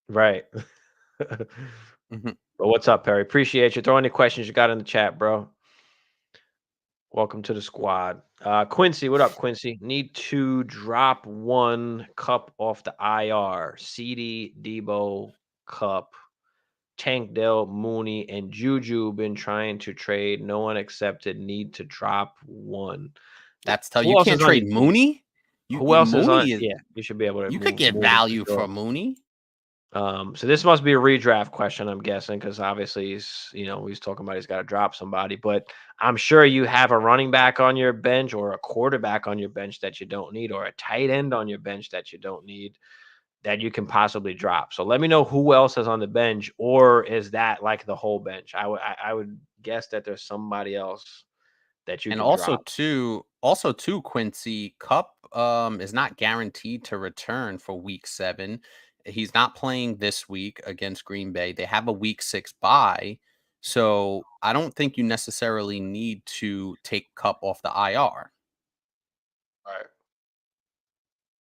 Right.
Mhm.
But what's up, Perry? Appreciate you. Throw any questions you got in the chat, bro. Welcome to the squad. Quincy, what up, Quincy? Need to drop one cup off the IR. CD, Debo, Cup, Tank Dell, Mooney, and Juju been trying to trade. No one accepted. Need to drop one.
That's tell
Who
you
else
can't
is on your
trade
team?
Mooney.
Who else is on?
Mooney is
Yeah, you should be able to
you could
move
get
Mooney for
value
sure.
for Mooney.
So this must be a redraft question, I'm guessing, because obviously he's talking about he's got to drop somebody. But I'm sure you have a running back on your bench or a quarterback on your bench that you don't need, or a tight end on your bench that you don't need that you can possibly drop. So let me know who else is on the bench, or is that like the whole bench? I would guess that there's somebody else that you
And
can drop.
also too, Quincy Cup is not guaranteed to return for week 7. He's not playing this week against Green Bay. They have a week 6 bye. So I don't think you necessarily need to take Cup off the IR.
Right.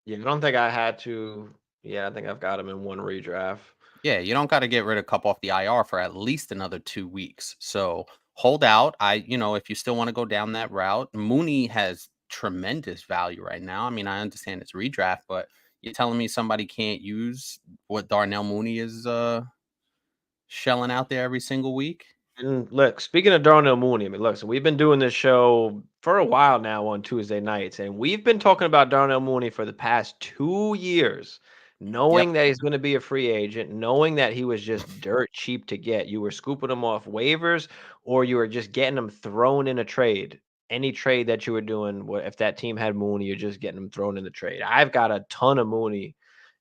Yeah, I don't think I had to. Yeah, I think I've got him in one redraft.
Yeah, you don't got to get rid of Cup off the IR for at least another 2 weeks. So hold out. If you still want to go down that route, Mooney has tremendous value right now. I mean, I understand it's redraft, but you're telling me somebody can't use what Darnell Mooney is shelling out there every single week?
And look, speaking of Darnell Mooney, I mean, look, so we've been doing this show for a while now on Tuesday nights, and we've been talking about Darnell Mooney for the past 2 years,
Yep.
knowing that he's going to be a free agent, knowing that he was just dirt cheap to get. You were scooping him off waivers, or you were just getting him thrown in a trade. Any trade that you were doing, if that team had Mooney, you're just getting him thrown in the trade. I've got a ton of Mooney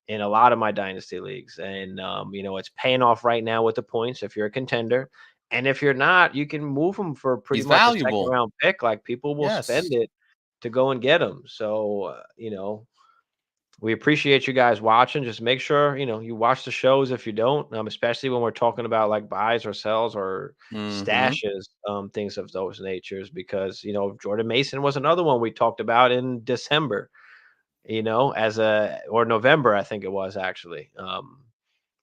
in a lot of my dynasty leagues. And it's paying off right now with the points if you're a contender. And if you're not, you can move them for pretty
He's
much a second
valuable.
round pick. Like people will spend
Yes.
it to go and get them. So, we appreciate you guys watching. Just make sure, you watch the shows if you don't, especially when we're talking about like buys or sells or
Mhm.
stashes, things of those natures, because, Jordan Mason was another one we talked about in December, or November, I think it was actually,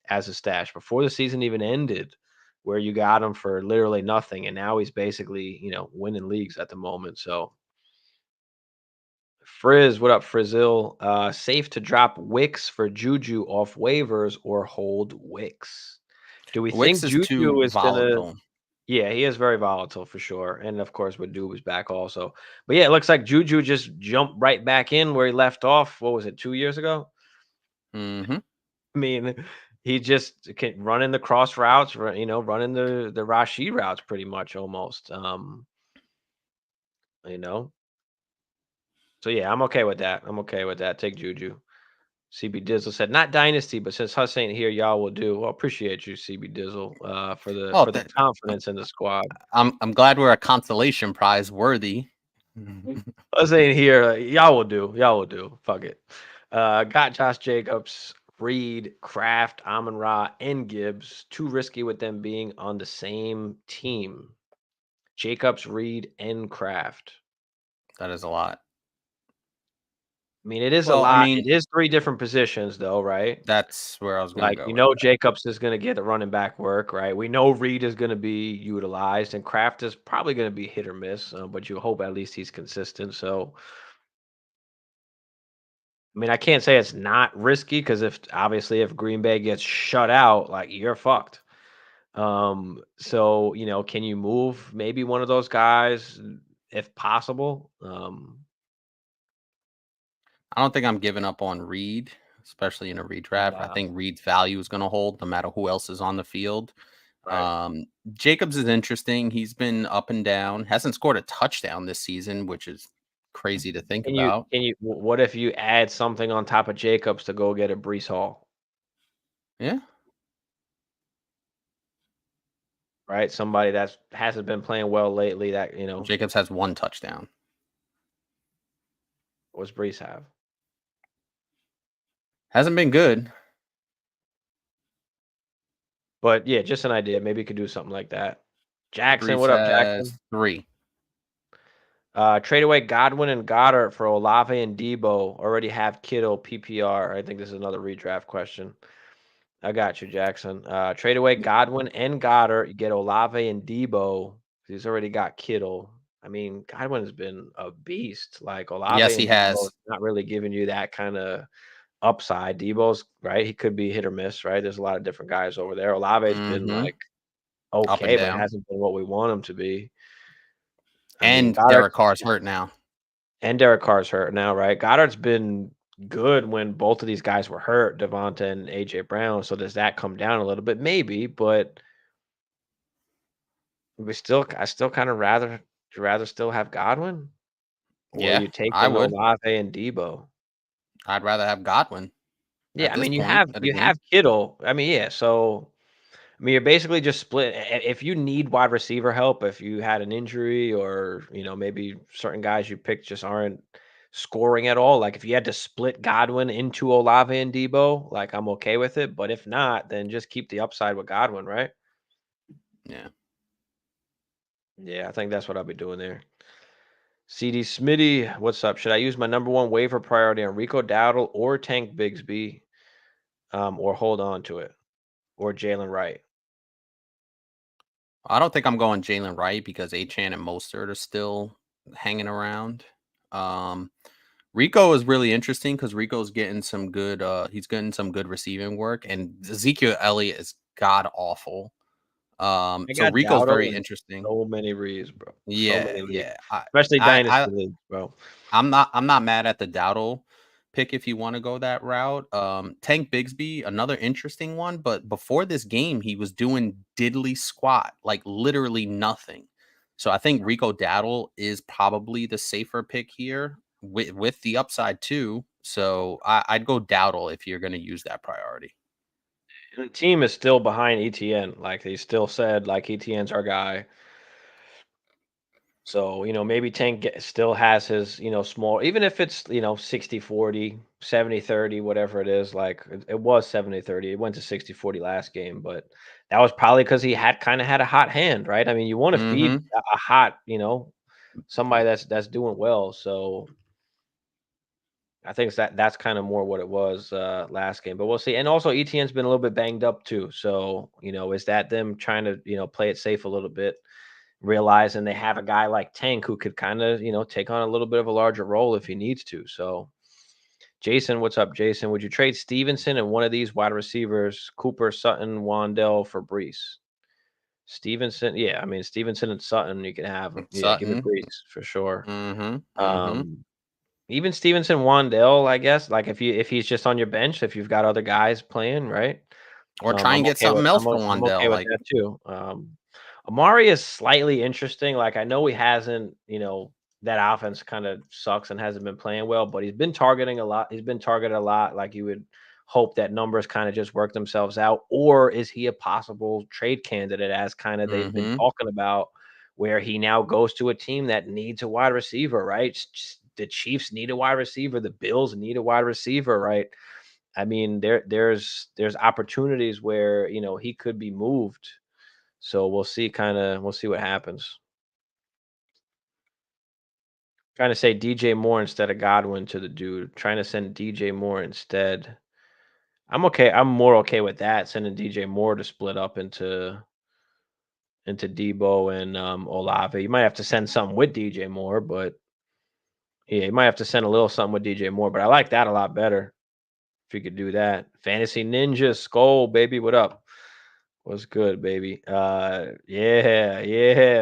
as a stash before the season even ended, where you got him for literally nothing. And now he's basically, winning leagues at the moment. So, Frizz, what up, Frizzle? Safe to drop Wicks for Juju off waivers or hold Wicks? Do we
Wicks
think
is
Juju
too
is gonna?
volatile.
Yeah, he is very volatile for sure, and of course, Badu was back also. But yeah, it looks like Juju just jumped right back in where he left off. What was it, 2 years ago?
Mhm.
I mean, he just can running the cross routes, running the Rashid routes pretty much almost. You know. So yeah, I'm okay with that. I'm okay with that. Take Juju. CB Dizzle said, not dynasty, but since Huss ain't here, y'all will do. Well, appreciate you, CB Dizzle, for the
Oh,
for the confidence in the squad.
I'm glad we're a consolation prize worthy.
Huss ain't here. Y'all will do. Y'all will do. Fuck it. Got Josh Jacobs, Reed, Kraft, Amon Ra, and Gibbs. Too risky with them being on the same team. Jacobs, Reed, and Kraft.
That is a lot.
I mean, it is a
Well, I
lot. It
mean,
is 3 different positions though, right?
that's where I was gonna
Like,
go with that.
Jacobs is gonna get the running back work, right? We know Reed is gonna be utilized, and Kraft is probably gonna be hit or miss, but you hope at least he's consistent. So, I mean, I can't say it's not risky because if Green Bay gets shut out, like you're fucked. So can you move maybe one of those guys if possible?
I don't think I'm giving up on Reed, especially in a redraft. I
Nah,
think Reed's value is gonna hold no matter who else is on the field.
right.
Jacobs is interesting. He's been up and down. Hasn't scored a touchdown this season, which is crazy to think about.
What if you add something on top of Jacobs to go get a Brees Hall,
Yeah.
right? Somebody that hasn't been playing well lately that.
Jacobs has one touchdown.
What's Brees have?
Hasn't been good.
But yeah, just an idea. Maybe you could do something like that. Jackson,
Brees
what up,
has
Jackson?
3.
Trade away Godwin and Goddard for Olave and Debo. Already have Kittle PPR. I think this is another redraft question. I got you, Jackson. Trade away Godwin and Goddard. You get Olave and Debo. He's already got Kittle. I mean, Godwin has been a beast. Like Olave
Yes, he
and Debo
has.
not really giving you that kind of upside. Debo's right. He could be hit or miss, right? There's a lot of different guys over there. Olave's been
Mhm.
like
Up and
okay, but it
down.
hasn't been what we want him to be. I mean,
And
Goddard
Derek Carr's hurt now.
and Derek Carr's hurt now, right? Goddard's been good when both of these guys were hurt, Devonta and AJ Brown. So does that come down a little bit? Maybe, but I still kind of rather still have Godwin, or
Yeah,
you
I
taking
would.
Olave and Debo?
I'd rather have Godwin
Yeah,
at
I
this
mean
point of the
you
game.
have Kittle. I mean, yeah, so I mean, you're basically just split. If you need wide receiver help, if you had an injury or, maybe certain guys you picked just aren't scoring at all, like if you had to split Godwin into Olave and Debo, like I'm okay with it. But if not, then just keep the upside with Godwin, right?
Yeah.
Yeah, I think that's what I'll be doing there. CD Smitty, what's up? Should I use my number one waiver priority on Rico Dowdle or Tank Bigsby, or hold on to it, or Jalen Wright?
I don't think I'm going Jalen Wright because Achan and Mostert are still hanging around. Um, Rico is really interesting because Rico's getting some good. He's getting some good receiving work, and Ezekiel Elliott is god awful.
I
So
got
Rico's
Dowdle
very
in
interesting.
so many reads, bro. So
Yeah,
many leagues,
yeah.
especially
I,
dynasty
I
leagues, bro.
I'm not mad at the Dowdle pick if you want to go that route. Tank Bigsby, another interesting one, but before this game, he was doing diddly squat, like literally nothing. So I think Rico Dowdle is probably the safer pick here with the upside too. So I'd go Dowdle if you're going to use that priority.
And the team is still behind ETN. Like they still said, like ETN's our guy. So, maybe still has his, small, even if it's, 60-40, 70-30, whatever it is, like it was 70-30. It went to 60-40 last game, but that was probably because he had kind of had a hot hand, right? I mean, you want to feed
Mm-hmm.
a hot, somebody that's doing well. So I think that's kind of more what it was last game, but we'll see. And also ETN's been a little bit banged up too. So, is that them trying to, play it safe a little bit? Realizing they have a guy like Tank who could kind of, take on a little bit of a larger role if he needs to. So, Jason, what's up, Jason? Would you trade Stevenson and one of these wide receivers, Cooper, Sutton, Wandell for Brees? Stevenson, yeah, I mean Stevenson and Sutton, you can have them. Yeah, give me
Sutton.
Brees for sure.
Mm-hmm. Mm-hmm.
Um, Even Stevenson, Wandell, I guess. Like if he's just on your bench, if you've got other guys playing, right?
Or try and get something else for
I'm
Wandell.
okay with
Like,
that too. Amari is slightly interesting. Like I know he hasn't, that offense kind of sucks and hasn't been playing well, but he's been targeting a lot. He's been targeted a lot. Like you would hope that numbers kind of just work themselves out. Or is he a possible trade candidate as kind of they've been
mm-hmm.
talking about, where he now goes to a team that needs a wide receiver, right? The Chiefs need a wide receiver. The Bills need a wide receiver, right? I mean, there's opportunities where he could be moved. So we'll see what happens. Trying to say DJ Moore instead of Godwin to the dude. Trying to send DJ Moore instead. I'm okay. I'm more okay with that. Sending DJ Moore to split up into Debo and Olave. You might have to send something with DJ Moore, but yeah, you might have to send a little something with DJ Moore. But I like that a lot better if you could do that. Fantasy Ninja Skull, baby. What up? What's good, baby? Yeah.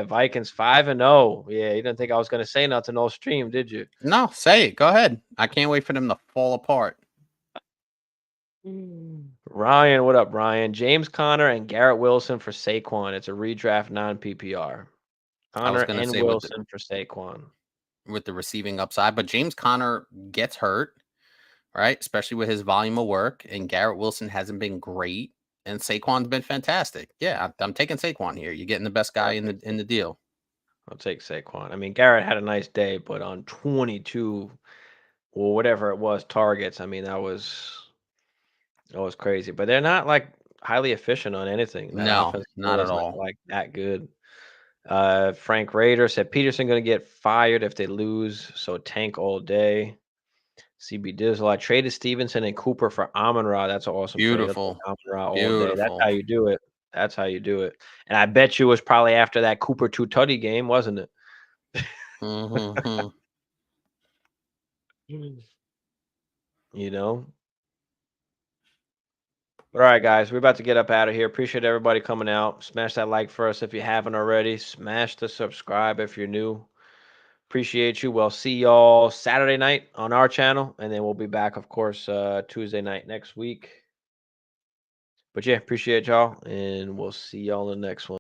Vikings 5-0. Yeah, you didn't think I was gonna say nothing all stream, did you?
No, say it. Go ahead. I can't wait for them to fall apart.
Ryan, what up, Ryan? James Conner and Garrett Wilson for Saquon. It's a redraft non-PPR.
I was
Conner
gonna
and
say
Wilson for Saquon.
with the receiving upside, but James Conner gets hurt, right? Especially with his volume of work, and Garrett Wilson hasn't been great, and Saquon's been fantastic. Yeah, I'm taking Saquon here. You're getting the best guy in the deal.
I'll take Saquon. I mean, Garrett had a nice day, but on 22 well, whatever it was, targets. I mean, that was crazy. But they're not like highly efficient on anything. That
No,
offense
not
still
at
is not
all.
like that good. Frank Rader said Peterson going to get fired if they lose, so tank all day. CB Dizzle, I traded Stevenson and Cooper for Amon-Ra. That's an awesome trade. I'll take
Beautiful.
Amon-Ra all day. That's
Beautiful.
how you do it. That's how you do it. And I bet you it was probably after that Cooper two tutty game, wasn't it?
Mhm.
You know. But all right, guys, we're about to get up out of here. Appreciate everybody coming out. Smash that like for us if you haven't already. Smash the subscribe if you're new. Appreciate you. We'll see y'all Saturday night on our channel, and then we'll be back, of course, Tuesday night next week. But yeah, appreciate y'all, and we'll see y'all in the next one.